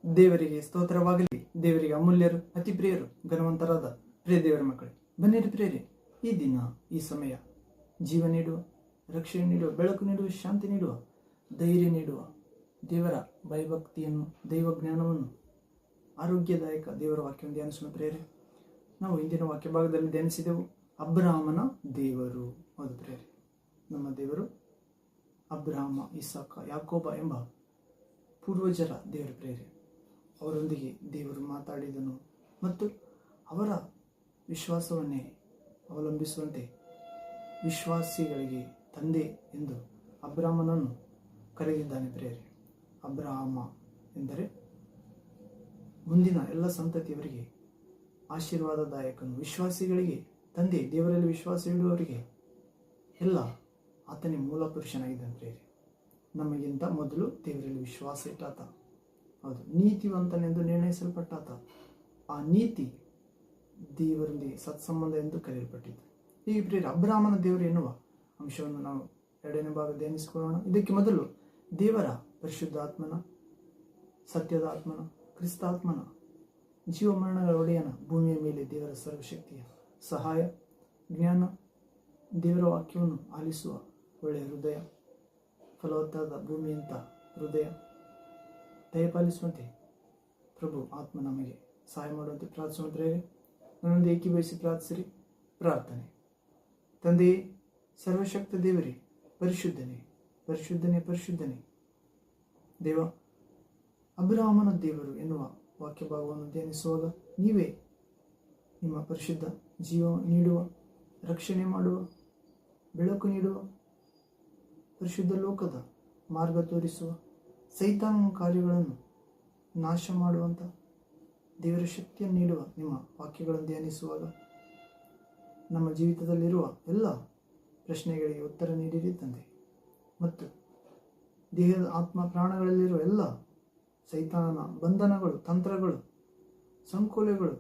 ದೇವರಿಗೆ ಸ್ತೋತ್ರವಾಗಲಿ. ದೇವರಿಗೆ ಅಮೂಲ್ಯರು, ಅತಿ ಪ್ರಿಯರು, ಘನವಂತರಾದ ಪ್ರಿಯ ದೇವರ ಮಕ್ಕಳೇ, ಬನ್ನಿರಿ ಪ್ರಿಯರೇ, ಈ ದಿನ, ಈ ಸಮಯ ಜೀವ ನೀಡುವ, ರಕ್ಷಣೆ ನೀಡುವ, ಬೆಳಕು ನೀಡುವ, ಶಾಂತಿ ನೀಡುವ, ಧೈರ್ಯ ನೀಡುವ ದೇವರ ಭಯಭಕ್ತಿಯನ್ನು, ದೈವ ಜ್ಞಾನವನ್ನು, ಆರೋಗ್ಯದಾಯಕ ದೇವರ ವಾಕ್ಯವನ್ನು ಧ್ಯಾನಿಸೋಣ ಪ್ರಿಯರೇ. ನಾವು ಇಂದಿನ ವಾಕ್ಯ ಭಾಗದಲ್ಲಿ ಧ್ಯಾನಿಸಿದೆವು ಅಬ್ರಹಾಮನ ದೇವರು. ಹೌದು ಪ್ರಿಯರೇ, ನಮ್ಮ ದೇವರು ಅಬ್ರಹಾಮ, ಇಸಾಕ, ಯಾಕೋಬ ಎಂಬ ಪೂರ್ವಜರ ದೇವರ ಪ್ರಿಯರೇ. ಅವರೊಂದಿಗೆ ದೇವರು ಮಾತಾಡಿದನು ಮತ್ತು ಅವರ ವಿಶ್ವಾಸವನ್ನೇ ಅವಲಂಬಿಸುವಂತೆ ವಿಶ್ವಾಸಿಗಳಿಗೆ ತಂದೆ ಎಂದು ಅಬ್ರಹಾಮನನ್ನು ಕರೆದಿದ್ದಾನೆ ಪ್ರಿಯರೇ. ಅಬ್ರಹಾಮ ಎಂದರೆ ಮುಂದಿನ ಎಲ್ಲ ಸಂತತಿಯವರಿಗೆ ಆಶೀರ್ವಾದದಾಯಕನು, ವಿಶ್ವಾಸಿಗಳಿಗೆ ತಂದೆ, ದೇವರಲ್ಲಿ ವಿಶ್ವಾಸವಿಡುವವರಿಗೆ ಎಲ್ಲ ಆತನೇ ಮೂಲ ಪುರುಷನಾಗಿದ್ದಾನೆ ಪ್ರಿಯರೇ. ನಮಗಿಂತ ಮೊದಲು ದೇವರಲ್ಲಿ ವಿಶ್ವಾಸ ಇಟ್ಟಾತ. ಹೌದು, ನೀತಿವಂತನೆಂದು ನಿರ್ಣಯಿಸಲ್ಪಟ್ಟಾತ. ಆ ನೀತಿ ದೇವರೊಂದಿಗೆ ಸತ್ಸಂಬಂಧ ಎಂದು ಕರೆಯಲ್ಪಟ್ಟಿದ್ದು. ಈ ಪ್ರಿಯರೇ, ಅಬ್ರಹಾಮನ ದೇವರು ಎನ್ನುವ ಅಂಶವನ್ನು ನಾವು ಎರಡನೇ ಭಾಗ ಧ್ಯಾನಿಸಿಕೊಳ್ಳೋಣ. ಇದಕ್ಕೆ ಮೊದಲು ದೇವರ ಪರಿಶುದ್ಧಾತ್ಮನ, ಸತ್ಯದ ಆತ್ಮನ, ಕ್ರಿಸ್ತಾತ್ಮನ, ಜೀವಮರಣಗಳ ಒಡೆಯನ, ಭೂಮಿಯ ಮೇಲೆ ದೇವರ ಸರ್ವಶಕ್ತಿಯ ಸಹಾಯ, ಜ್ಞಾನ, ದೇವರ ವಾಕ್ಯವನ್ನು ಆಲಿಸುವ ಒಳ್ಳೆಯ ಹೃದಯ, ಫಲವತ್ತಾದ ಭೂಮಿಯಂಥ ಹೃದಯ ದಯಪಾಲಿಸುವಂತೆ ಪ್ರಭು ಆತ್ಮ ನಮಗೆ ಸಹಾಯ ಮಾಡುವಂತೆ ಪ್ರಾರ್ಥಿಸುವಂತೆ ನನ್ನೊಂದು ಏಕೀಭವಿಸಿ ಪ್ರಾರ್ಥಿಸಿರಿ. ಪ್ರಾರ್ಥನೆ. ತಂದೆಯೇ, ಸರ್ವಶಕ್ತ ದೇವರೇ, ಪರಿಶುದ್ಧನೇ, ಪರಿಶುದ್ಧನೇ, ಪರಿಶುದ್ಧನೇ ದೇವ, ಅಬ್ರಹಾಮನ ದೇವರು ಎನ್ನುವ ವಾಕ್ಯ ಭಾಗವನ್ನು ಧ್ಯಾನಿಸುವಾಗ ನೀವೇ ನಿಮ್ಮ ಪರಿಶುದ್ಧ ಜೀವ ನೀಡುವ, ರಕ್ಷಣೆ ಮಾಡುವ, ಬೆಳಕು ನೀಡುವ, ಪರಿಶುದ್ಧ ಲೋಕದ ಮಾರ್ಗ ತೋರಿಸುವ, ಸೈತಾನನ ಕಾರ್ಯಗಳನ್ನು ನಾಶ ಮಾಡುವಂಥ ದೇವರ ಶಕ್ತಿಯನ್ನು ನೀಡುವ ನಿಮ್ಮ ವಾಕ್ಯಗಳನ್ನು ಧ್ಯಾನಿಸುವಾಗ ನಮ್ಮ ಜೀವಿತದಲ್ಲಿರುವ ಎಲ್ಲ ಪ್ರಶ್ನೆಗಳಿಗೆ ಉತ್ತರ ನೀಡಿರಿ ತಂದೆ. ಮತ್ತು ದೇಹದ ಆತ್ಮ ಪ್ರಾಣಗಳಲ್ಲಿರುವ ಎಲ್ಲ ಸೈತಾನನ ಬಂಧನಗಳು, ತಂತ್ರಗಳು, ಸಂಕೋಲೆಗಳು,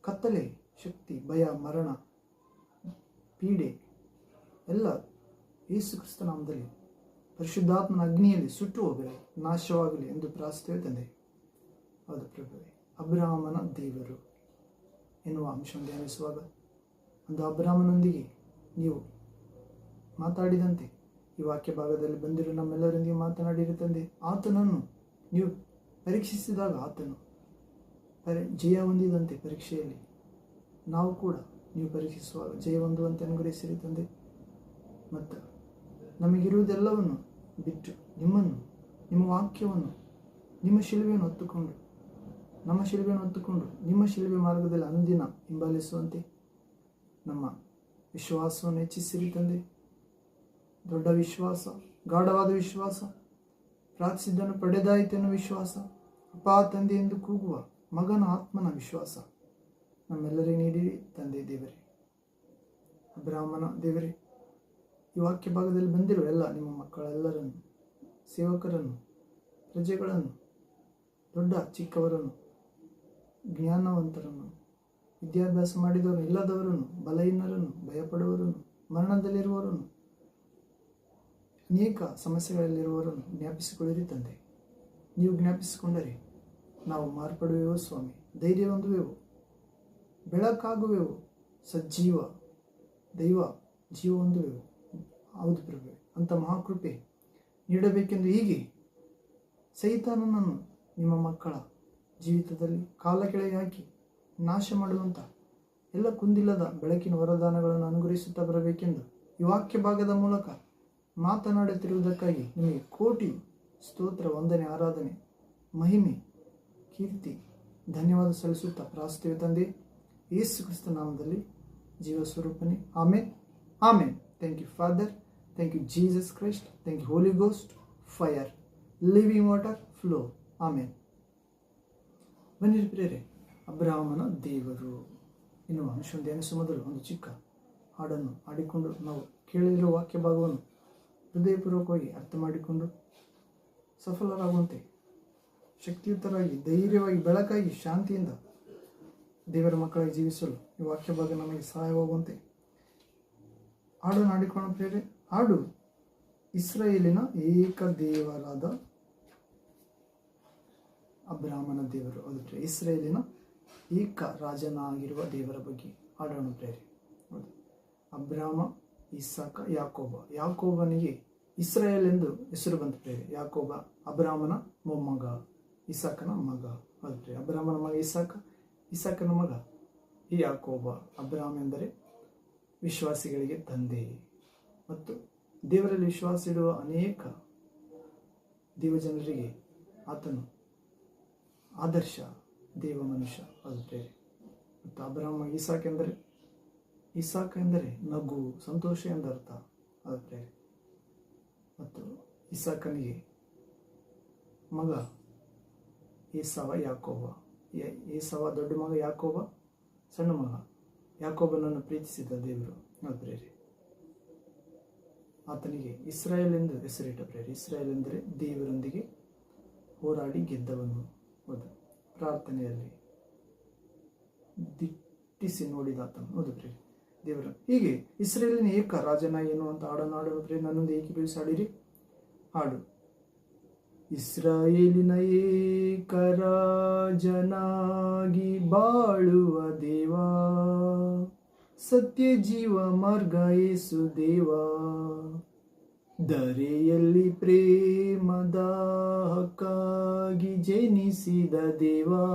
ಕತ್ತಲೆ ಶಕ್ತಿ, ಭಯ, ಮರಣ, ಪೀಡೆ ಎಲ್ಲ ಯೇಸು ಕ್ರಿಸ್ತ ನಾಮದಲ್ಲಿ ಪರಿಶುದ್ಧಾತ್ಮನ ಅಗ್ನಿಯಲ್ಲಿ ಸುಟ್ಟು ಹೋಗಲಿ, ನಾಶವಾಗಲಿ ಎಂದು ಪ್ರಾರ್ಥಿಸುತ್ತೇವೆ ತಂದೆ. ಹೌದು ಪ್ರಭುವೇ, ಅಬ್ರಹಾಮನ ದೇವರು ಎನ್ನುವ ಅಂಶವನ್ನು ಧ್ಯಾನಿಸುವಾಗ ಒಂದು ಅಬ್ರಹಾಮನೊಂದಿಗೆ ನೀವು ಮಾತಾಡಿದಂತೆ ಈ ವಾಕ್ಯ ಭಾಗದಲ್ಲಿ ಬಂದಿರೋ ನಮ್ಮೆಲ್ಲರೊಂದಿಗೆ ಮಾತನಾಡಿರಿ ತಂದೆ. ಆತನನ್ನು ನೀವು ಪರೀಕ್ಷಿಸಿದಾಗ ಆತನು ಜಯ ಹೊಂದಿದಂತೆ ಪರೀಕ್ಷೆಯಲ್ಲಿ ನಾವು ಕೂಡ ನೀವು ಪರೀಕ್ಷಿಸುವಾಗ ಜಯ ಹೊಂದುವಂತೆ ಅನುಗ್ರಹಿಸಿರಿ ತಂದೆ. ಮತ್ತು ನಮಗಿರುವುದೆಲ್ಲವನ್ನು ಬಿಟ್ಟು ನಿಮ್ಮನ್ನು, ನಿಮ್ಮ ವಾಕ್ಯವನ್ನು, ನಿಮ್ಮ ಶಿಲುಬೆಯನ್ನು ಹೊತ್ತುಕೊಂಡು, ನಮ್ಮ ಶಿಲುಬೆಯನ್ನು ಹೊತ್ತುಕೊಂಡು ನಿಮ್ಮ ಶಿಲುಬೆ ಮಾರ್ಗದಲ್ಲಿ ಅನುದಿನ ಹಿಂಬಾಲಿಸುವಂತೆ ನಮ್ಮ ವಿಶ್ವಾಸವನ್ನು ಹೆಚ್ಚಿಸಿರಿ ತಂದೆ. ದೊಡ್ಡ ವಿಶ್ವಾಸ, ಗಾಢವಾದ ವಿಶ್ವಾಸ, ಪ್ರಾರ್ಥಿಸಿದ್ದನ್ನು ಪಡೆದಾಯಿತೆನ್ನುವ ವಿಶ್ವಾಸ, ಅಪ್ಪಾ ತಂದೆ ಎಂದು ಕೂಗುವ ಮಗನ ಆತ್ಮನ ವಿಶ್ವಾಸ ನಮ್ಮೆಲ್ಲರಿಗೆ ನೀಡಿರಿ ತಂದೆ ದೇವರೇ. ಅಬ್ರಹಾಮನ ದೇವರೇ, ಈ ವಾಕ್ಯ ಭಾಗದಲ್ಲಿ ಬಂದಿರುವ ಎಲ್ಲ ನಿಮ್ಮ ಮಕ್ಕಳೆಲ್ಲರನ್ನು, ಸೇವಕರನ್ನು, ಪ್ರಜೆಗಳನ್ನು, ದೊಡ್ಡ ಚಿಕ್ಕವರನ್ನು, ಜ್ಞಾನವಂತರನ್ನು, ವಿದ್ಯಾಭ್ಯಾಸ ಮಾಡಿದವರನ್ನು, ಇಲ್ಲದವರನ್ನು, ಬಲಹೀನರನ್ನು, ಭಯಪಡುವವರನ್ನು, ಮರಣದಲ್ಲಿರುವವರನ್ನು, ಅನೇಕ ಸಮಸ್ಯೆಗಳಲ್ಲಿರುವವರನ್ನು ಜ್ಞಾಪಿಸಿಕೊಳ್ಳಿರಿ ತಂದೆ. ನೀವು ಜ್ಞಾಪಿಸಿಕೊಂಡರೆ ನಾವು ಮಾರ್ಪಡುವೆವು ಸ್ವಾಮಿ, ಧೈರ್ಯ ಹೊಂದುವೆವು, ಬೆಳಕಾಗುವೆವು, ಸಜ್ಜೀವ ದೈವ ಜೀವ ಹೊಂದುವೆವು. ಹೌದು ಪ್ರಭುವೆ, ಅಂಥ ಮಹಾಕೃಪೆ ನೀಡಬೇಕೆಂದು ಹೀಗೆ ಸೈತಾನನನ್ನು ನಿಮ್ಮ ಮಕ್ಕಳ ಜೀವಿತದಲ್ಲಿ ಕಾಲ ಕೆಳಗೆ ಹಾಕಿ ನಾಶ ಮಾಡುವಂಥ ಎಲ್ಲ ಕುಂದಿಲ್ಲದ ಬೆಳಕಿನ ವರದಾನಗಳನ್ನು ಅನುಗ್ರಹಿಸುತ್ತಾ ಬರಬೇಕೆಂದು ಈ ವಾಕ್ಯ ಭಾಗದ ಮೂಲಕ ಮಾತನಾಡುತ್ತಿರುವುದಕ್ಕಾಗಿ ನಿಮಗೆ ಕೋಟಿ ಸ್ತೋತ್ರ, ವಂದನೆ, ಆರಾಧನೆ, ಮಹಿಮೆ, ಕೀರ್ತಿ, ಧನ್ಯವಾದ ಸಲ್ಲಿಸುತ್ತಾ ಪ್ರಾರ್ಥಿಸುತ್ತೇವೆ ತಂದೆ, ಯೇಸು ಕ್ರಿಸ್ತ ನಾಮದಲ್ಲಿ, ಜೀವ ಸ್ವರೂಪನೇ. Amen, amen. Thank you father, thank you Jesus Christ, thank you holy ghost, fire, living water, flow. Amen. ಬನ್ನಿರಿ ಪ್ರಿಯರೇ, ಅಬ್ರಹಾಮನ ದೇವರು ಎನ್ನುವ ಅಂಶವನ್ನು ಧ್ಯಾನಿಸುವ ಮೊದಲು ಒಂದು ಚಿಕ್ಕ ಹಾಡನ್ನು ಹಾಡಿಕೊಂಡು ನಾವು ಕೇಳಿರುವ ವಾಕ್ಯ ಭಾಗವನ್ನು ಹೃದಯಪೂರ್ವಕವಾಗಿ ಅರ್ಥ ಮಾಡಿಕೊಂಡು ಸಫಲರಾಗುವಂತೆ, ಶಕ್ತಿಯುತರಾಗಿ, ಧೈರ್ಯವಾಗಿ, ಬೆಳಕಾಗಿ, ಶಾಂತಿಯಿಂದ ದೇವರ ಮಕ್ಕಳಾಗಿ ಜೀವಿಸಲು ಈ ವಾಕ್ಯ ಭಾಗ ನಮಗೆ ಸಹಾಯವಾಗುವಂತೆ ಹಾಡನ್ನು ಹಾಡಿಕೊಳ್ಳೋಣ ಪ್ರಿಯರೇ. ಹಾಡು ಇಸ್ರಾಯೇಲಿನ ಏಕ ದೇವರಾದ ಅಬ್ರಾಹ್ಮನ ದೇವರು, ಅದು ಪ್ರಿಯ ಇಸ್ರೇಲಿನ ಏಕ ರಾಜನಾಗಿರುವ ದೇವರ ಬಗ್ಗೆ ಆಡೋಣ ಪ್ರೇರಿ. ಹೌದು, ಅಬ್ರಾಮ, ಇಸಾಕ, ಯಾಕೋಬ. ಯಾಕೋಬನಿಗೆ ಇಸ್ರಾಯೇಲ್ ಎಂದು ಹೆಸರು ಬಂತು ಪ್ರೇರಿ. ಯಾಕೋಬ ಅಬ್ರಾಮನ ಮೊಮ್ಮಗ, ಇಸಾಕನ ಮಗ. ಹೌದು ಪ್ರಿಯ, ಅಬ್ರಾಮನ ಮಗ ಇಸಾಕ, ಇಸಾಕನ ಮಗ ಈ ಯಾಕೋಬ. ಅಬ್ರಾಮ್ ಎಂದರೆ ವಿಶ್ವಾಸಿಗಳಿಗೆ ತಂದೆ ಮತ್ತು ದೇವರಲ್ಲಿ ವಿಶ್ವಾಸ ಇಡುವ ಅನೇಕ ದೇವಜನರಿಗೆ ಆತನು ಆದರ್ಶ ದೇವ ಮನುಷ್ಯ. ಅದು ಪ್ರೇರಿ. ಮತ್ತು ಅಬ್ರಾಮ ಇಸಾಕ ಎಂದರೆ ನಗು, ಸಂತೋಷ ಎಂದರ್ಥ. ಅದು ಪ್ರೇರಿ. ಮತ್ತು ಇಸಾಕನಿಗೆ ಮಗ ಏಸವ, ಯಾಕೋಬ. ಏಸವ ದೊಡ್ಡ ಮಗ, ಯಾಕೋಬ ಸಣ್ಣ ಮಗ. ಯಾಕೋಬನನ್ನು ಪ್ರೀತಿಸಿದ ದೇವರು. ಅದು ಪ್ರೇರಿ. ಆತನಿಗೆ ಇಸ್ರಾಯೇಲ್ ಎಂದು ಹೆಸರಿಟ್ಟ ಪ್ರೇರಿ. ಇಸ್ರಾಯೇಲ್ ಎಂದರೆ ದೇವರೊಂದಿಗೆ ಹೋರಾಡಿ ಗೆದ್ದವನು. ಹೌದು, ಪ್ರಾರ್ಥನೆಯಲ್ಲಿ ದಿಟ್ಟಿಸಿ ನೋಡಿದಾತನು. ಹೌದು ಪ್ರೇರಿ, ದೇವರ. ಹೀಗೆ ಇಸ್ರೇಲಿನ ಏಕ ರಾಜನ ಎನ್ನುವಂಥ ಹಾಡನ್ನು ಹಾಡಲು ಪ್ರೇರಿ. ನನ್ನೊಂದು ಏಕೀಭವಿಸಿ ಹಾಡಿರಿ. ಹಾಡು. ಇಸ್ರಾಯೇಲಿನ ಏಕ ರಾಜನಾಗಿ ಬಾಳುವ ದೇವಾ, ಸತ್ಯ ಜೀವ ಮಾರ್ಗ ಯೇಸು ದೇವಾ, ಧರೆಯಲ್ಲಿ ಪ್ರೇಮದ ಹಕ್ಕಾಗಿ ಜನಿಸಿದ ದೇವಾ,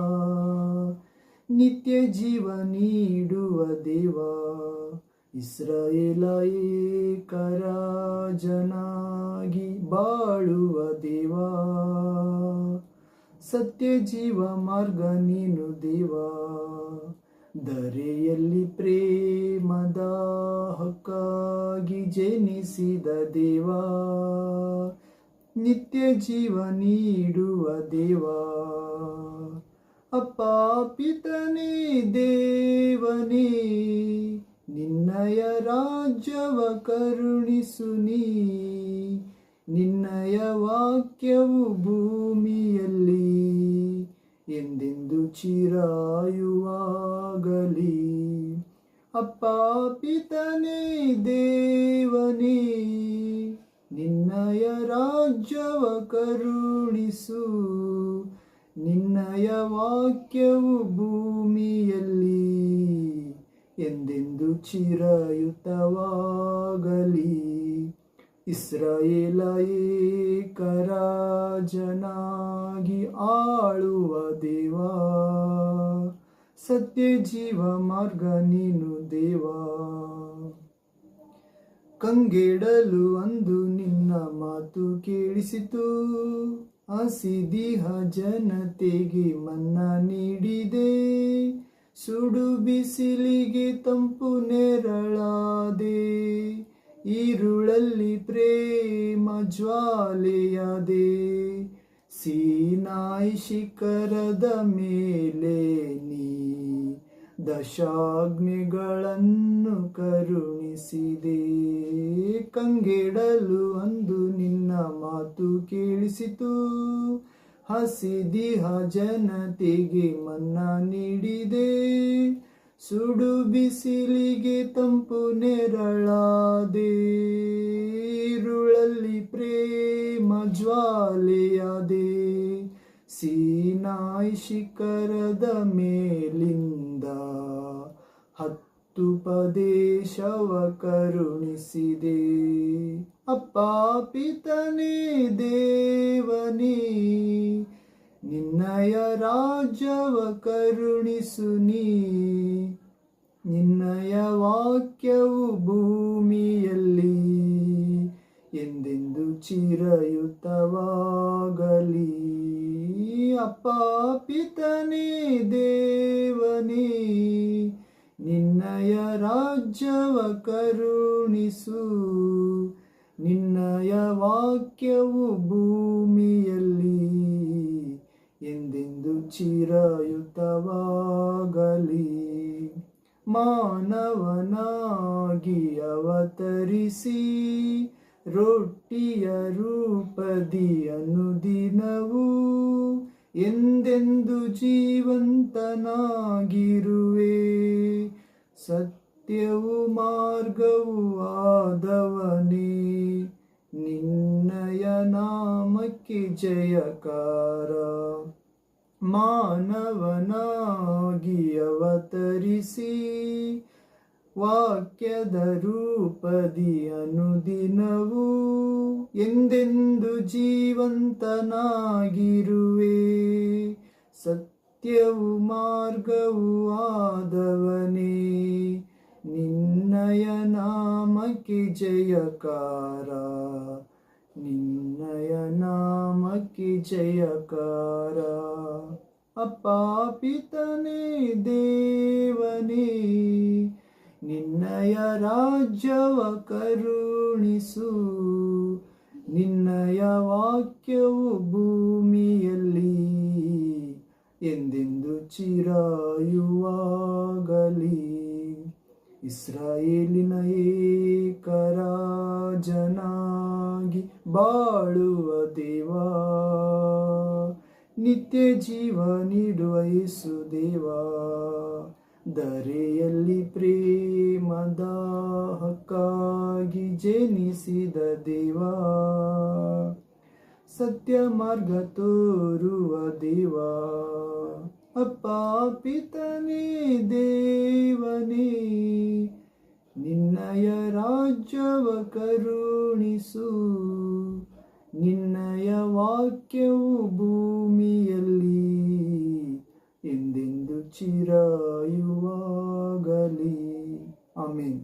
ನಿತ್ಯ ಜೀವ ನೀಡುವ ದೇವಾ, ಇಸ್ರಾಯೇಲ ಏಕ ರಾಜನಾಗಿ ಬಾಳುವ ದೇವಾ, ಸತ್ಯ ಜೀವ ಮಾರ್ಗ ನೀನು ದೇವಾ, ಧರೆಯಲ್ಲಿ ಪ್ರೇಮದ ಹಕ್ಕಾಗಿ ಜನಿಸಿದ ದೇವಾ, ನಿತ್ಯ ಜೀವ ನೀಡುವ ದೇವಾ, ಅಪ್ಪ ಪಿತನೇ ದೇವನೇ, ನಿನ್ನಯ ರಾಜ್ಯವ ಕರುಣಿಸು ನೀ, ನಿನ್ನಯ ವಾಕ್ಯವು ಭೂಮಿಯಲ್ಲಿ ಎಂದೆಂದು ಚಿರಾಯುವಾಗಲಿ. ಅಪ್ಪ ಪಿತನೇ ದೇವನೇ, ನಿನ್ನಯ ರಾಜ್ಯವ ಕರುಣಿಸು, ನಿನ್ನಯ ವಾಕ್ಯವು ಭೂಮಿಯಲ್ಲಿ ಎಂದೆಂದು ಚಿರಯುತವಾಗಲಿ. ಇಸ್ರಾಯೇಲ ಏಕ ರಾಜನಾಗಿ ಆಳುವ ದೇವಾ, ಸತ್ಯ ಜೀವ ಮಾರ್ಗ ನೀನು ದೇವಾ, ಕಂಗೆಡಲು ಅಂದು ನಿನ್ನ ಮಾತು ಕೇಳಿಸಿತು, ಹಸಿದಿಹ ಜನತೆಗೆ ಮನ್ನಾ ನೀಡಿದೆ, ಸುಡು ಬಿಸಿಲಿಗೆ ತಂಪು ನೆರಳಾದೆ, ಈರುಳಲ್ಲಿ ಪ್ರೇಮ ಜ್ವಾಲೆಯಾದೆ, ಸೀನಾಯಿ ಶಿಖರದ ಮೇಲೆ ನೀ ದಶಾಗ್ನಿಗಳನ್ನು ಕರುಣಿಸಿದೆ, ಕಂಗೆಡಲು ಅಂದು ನಿನ್ನ ಮಾತು ಕೇಳಿಸಿತು, ಹಸಿದಿಹ ಜನತೆಗೆ ಮನ್ನಾ ನೀಡಿದೆ, ಸುಡು ಬಿಸಿಲಿಗೆ ತಂಪು ನೆರಳಾದೆ, ಈರುಳಲ್ಲಿ ಪ್ರೇಮ ಜ್ವಾಲೆಯಾದೆ, ಸೀನಾಯಿ ಶಿಖರದ ಮೇಲಿಂದ 10 ಪ್ರದೇಶವ ಕರುಣಿಸಿದೆ. ಅಪ್ಪ ಪಿತನೇ ದೇವನೇ, ನಿನ್ನಯ ರಾಜ್ಯವ ಕರುಣಿಸು ನೀ, ನಿನ್ನಯ ವಾಕ್ಯವು ಭೂಮಿಯಲ್ಲಿ ಎಂದೆಂದು ಚಿರಯುತವಾಗಲಿ. ಅಪ್ಪ ಪಿತನೇ ದೇವನೇ, ನಿನ್ನಯ ರಾಜ್ಯವ ಕರುಣಿಸು, ನಿನ್ನಯ ವಾಕ್ಯವು ಭೂಮಿಯಲ್ಲಿ ಎಂದೆಂದು ಚಿರಯುತವಾಗಲಿ. ಮಾನವನಾಗಿ ಅವತರಿಸಿ ರೊಟ್ಟಿಯ ರೂಪದಿ ಅನುದಿನವೂ ಎಂದೆಂದು ಜೀವಂತನಾಗಿರುವೆ, ಸತ್ಯವು ಮಾರ್ಗವು ಆದವನೇ, ನಿನ್ನಯ ನಾಮಕ್ಕೆ ಜಯಕಾರ. ಮಾನವನಾಗಿ ಅವತರಿಸಿ ವಾಕ್ಯದ ರೂಪದಿ ಅನುದಿನವೂ ಎಂದೆಂದು ಜೀವಂತನಾಗಿರುವೆ. ಸತ್ಯವು ಮಾರ್ಗವು ಆದವನೇ, ನಿನ್ನಯ ನಾಮಕ್ಕೆ ಜಯಕಾರ, ನಿನ್ನಯ ನಾಮಕ್ಕೆ ಜಯಕಾರ. ಅಪ್ಪ ಪಿತನೇ ದೇವನೇ, ನಿನ್ನಯ ರಾಜ್ಯವ ಕರುಣಿಸು. ನಿನ್ನಯ ವಾಕ್ಯವು ಭೂಮಿಯಲ್ಲಿ ಎಂದೆಂದು ಚಿರಾಯುವಾಗಲಿ. ಇಸ್ರಾಯೇಲಿನ ಏಕರಾಜನಾಗಿ ಬಾಳುವ ದೇವಾ, ನಿತ್ಯ ಜೀವ ನೀಡುವ ಯೇಸು ದೇವಾ, ಧರೆಯಲ್ಲಿ ಪ್ರೇಮದ ಹಕ್ಕಾಗಿ ಜನಿಸಿದ ದೇವಾ, ಸತ್ಯ ಮಾರ್ಗ ತೋರುವ ದೇವಾ, ಅಪ್ಪ ಪಿತನೇ ದೇವನೇ, ನಿನ್ನಯ ರಾಜ್ಯವ ಕರುಣಿಸು. ನಿನ್ನಯ ವಾಕ್ಯವು ಭೂಮಿಯಲ್ಲಿ ಎಂದೆಂದು ಚಿರಾಯುವಾಗಲಿ. ಆಮೇನ್.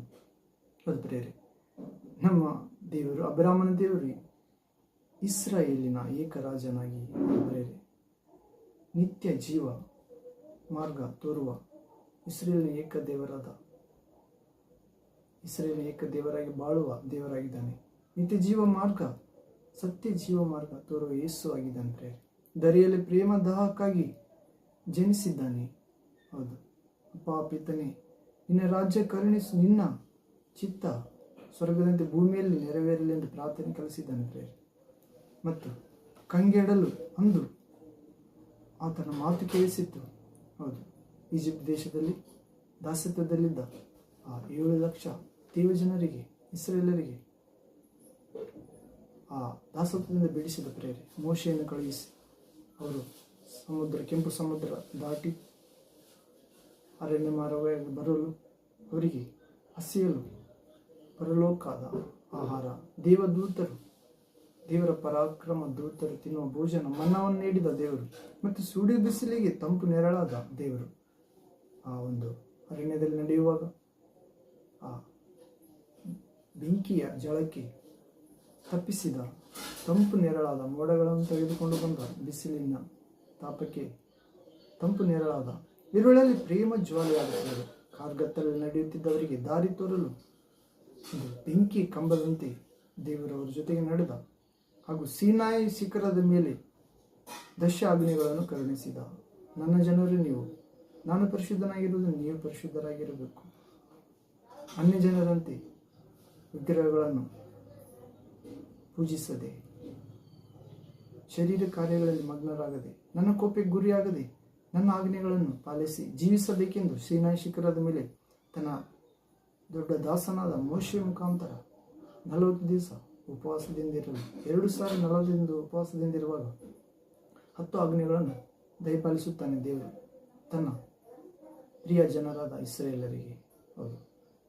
ಪ್ರಿಯರೇ, ನಮ್ಮ ದೇವರು ಅಬ್ರಾಮನ ದೇವರು ಇಸ್ರಾಯೇಲಿನ ಏಕರಾಜನಾಗಿ ಪ್ರಿಯರೇ ನಿತ್ಯ ಜೀವ ಮಾರ್ಗ ತೋರುವ ಇಸ್ರೇಲಿನ ಏಕ ದೇವರಾಗಿ ಬಾಳುವ ದೇವರಾಗಿದ್ದಾನೆ. ನಿತ್ಯ ಜೀವ ಮಾರ್ಗ, ಸತ್ಯ ಜೀವ ಮಾರ್ಗ ತೋರುವ ಯೇಸು ಆಗಿದ್ದಾನೆ. ಪ್ರಿಯರೇ, ಧರೆಯಲ್ಲಿ ಪ್ರೇಮ ದಾಹಕ್ಕಾಗಿ ಜನಿಸಿದ್ದಾನೆ. ಹೌದು ಅಪ್ಪ ಪಿತನೇ, ನಿನ್ನ ರಾಜ್ಯ ಕರುಣಿಸು, ನಿನ್ನ ಚಿತ್ತ ಸ್ವರ್ಗದಂತೆ ಭೂಮಿಯಲ್ಲಿ ನೆರವೇರಲಿ ಎಂದು ಪ್ರಾರ್ಥನೆ ಕಲಿಸಿದ್ದಾನೆ. ಪ್ರಿಯರೇ, ಮತ್ತು ಕಂಗೆಡಲು ಅಂದು ಆತನ ಮಾತು ಕೇಳಿಸಿತ್ತು. ಹೌದು, ಈಜಿಪ್ಟ್ ದೇಶದಲ್ಲಿ ದಾಸ್ಯತ್ವದಲ್ಲಿದ್ದ ಆ 7 ಲಕ್ಷ ದೇವಜನರಿಗೆ, ಇಸ್ರೇಲರಿಗೆ ಆ ದಾಸತ್ವದಿಂದ ಬಿಡಿಸಿದ ಪ್ರೇರೆ ಮೋಶೆಯನ್ನು ಕಳುಹಿಸಿ ಅವರು ಕೆಂಪು ಸಮುದ್ರ ದಾಟಿ ಅರಣ್ಯ ಮಾರ್ಗವಾಗಿ ಬರಲು ಅವರಿಗೆ ಹಸಿಯಲು ಪರಲೋಕದ ಆಹಾರ, ದೇವರ ಪರಾಕ್ರಮ ದೂತರು ತಿನ್ನುವ ಭೋಜನ ಮನ್ನವನ್ನು ನೀಡಿದ ದೇವರು ಮತ್ತು ಸುಡಿ ಬಿಸಿಲಿಗೆ ತಂಪು ನೆರಳಾದ ದೇವರು ಆ ಒಂದು ಅರಣ್ಯದಲ್ಲಿ ನಡೆಯುವಾಗ ಆ ಬೆಂಕಿಯ ಜಳಕ್ಕೆ ತಪ್ಪಿಸಿದ ತಂಪು ನೆರಳಾದ ಮೋಡಗಳನ್ನು ತೆಗೆದುಕೊಂಡು ಬಂದ ಬಿಸಿಲಿನ ತಾಪಕ್ಕೆ ತಂಪು ನೆರಳಾದ ಇರುಳಲ್ಲಿ ಪ್ರೇಮ ಜ್ವಾಲೆಯಾಗುತ್ತದೆ. ಕಾರ್ಗತ್ತಲ್ಲಿ ನಡೆಯುತ್ತಿದ್ದವರಿಗೆ ದಾರಿ ತೋರಲು ಬೆಂಕಿ ಕಂಬದಂತೆ ದೇವರು ಅವರ ಜೊತೆಗೆ ನಡೆದ ಹಾಗೂ ಸೀನಾಯಿ ಶಿಖರದ ಮೇಲೆ 10 ಆಜ್ಞೆಗಳನ್ನು ಕರುಣಿಸಿದ. ನನ್ನ ಜನರು ನೀವು, ನಾನು ಪರಿಶುದ್ಧನಾಗಿರುವುದು ನೀವು ಪರಿಶುದ್ಧರಾಗಿರಬೇಕು. ಅನ್ಯ ಜನರಂತೆ ವಿಗ್ರಹಗಳನ್ನು ಪೂಜಿಸದೆ, ಶರೀರ ಕಾರ್ಯಗಳಲ್ಲಿ ಮಗ್ನರಾಗದೆ, ನನ್ನ ಕೋಪಕ್ಕೆ ಗುರಿಯಾಗದೆ, ನನ್ನ ಆಜ್ಞೆಗಳನ್ನು ಪಾಲಿಸಿ ಜೀವಿಸಬೇಕೆಂದು ಸೀನಾಯಿ ಶಿಖರದ ಮೇಲೆ ತನ್ನ ದೊಡ್ಡ ದಾಸನಾದ ಮೋಶೆ ಮುಖಾಂತರ 40 ದಿವಸ ಉಪವಾಸದಿಂದಿರಲು 2040 ಉಪವಾಸದಿಂದಿರುವಾಗ 10 ಆಜ್ಞೆಗಳನ್ನು ದಯಪಾಲಿಸುತ್ತಾನೆ ದೇವರು ತನ್ನ ಪ್ರಿಯ ಜನರಾದ ಇಸ್ರಾಯೇಲರಿಗೆ. ಹೌದು,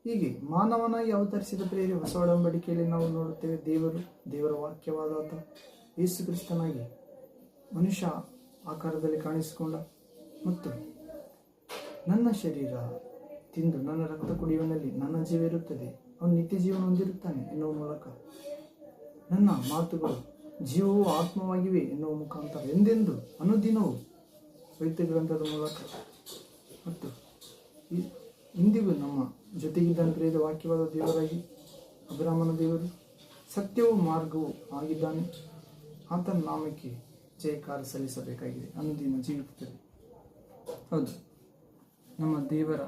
ಹೀಗೆ ಮಾನವನಾಗಿ ಅವತರಿಸಿದ ಪ್ರೇರೆ ಹೊಸ ಒಡಂಬಡಿಕೆಯಲ್ಲಿ ನಾವು ನೋಡುತ್ತೇವೆ. ದೇವರ ವಾಕ್ಯವಾದ ಆತ ಯೇಸು ಕ್ರಿಸ್ತನಾಗಿ ಮನುಷ್ಯ ಆಕಾರದಲ್ಲಿ ಕಾಣಿಸಿಕೊಂಡ ಮತ್ತು ನನ್ನ ಶರೀರ ತಿಂದು ನನ್ನ ರಕ್ತ ಕುಡಿಯುವನಲ್ಲಿ ನನ್ನ ಜೀವ ಇರುತ್ತದೆ, ಅವನು ನಿತ್ಯ ಜೀವನ ಹೊಂದಿರುತ್ತಾನೆ ಎನ್ನುವ ಮೂಲಕ, ನನ್ನ ಮಾತುಗಳು ಜೀವವು ಆತ್ಮವಾಗಿವೆ ಎನ್ನುವ ಮುಖಾಂತರ ಎಂದೆಂದು ಅನುದಿನವೂ ಪವಿತ್ರ ಗ್ರಂಥದ ಮೂಲಕ ಮತ್ತು ಇಂದಿಗೂ ನಮ್ಮ ಜೊತೆಗಿದ್ದ ಪ್ರೇರಿತ ವಾಕ್ಯವಾದ ದೇವರಾಗಿ ಅಬ್ರಾಮನ ದೇವರು ಸತ್ಯವೂ ಮಾರ್ಗವೂ ಆಗಿದ್ದಾನೆ. ಆತನ ನಾಮಕ್ಕೆ ಜಯಕಾರ ಸಲ್ಲಿಸಬೇಕಾಗಿದೆ ಅನುದಿನ ಜೀವಿತದಲ್ಲಿ. ಹೌದು, ನಮ್ಮ ದೇವರ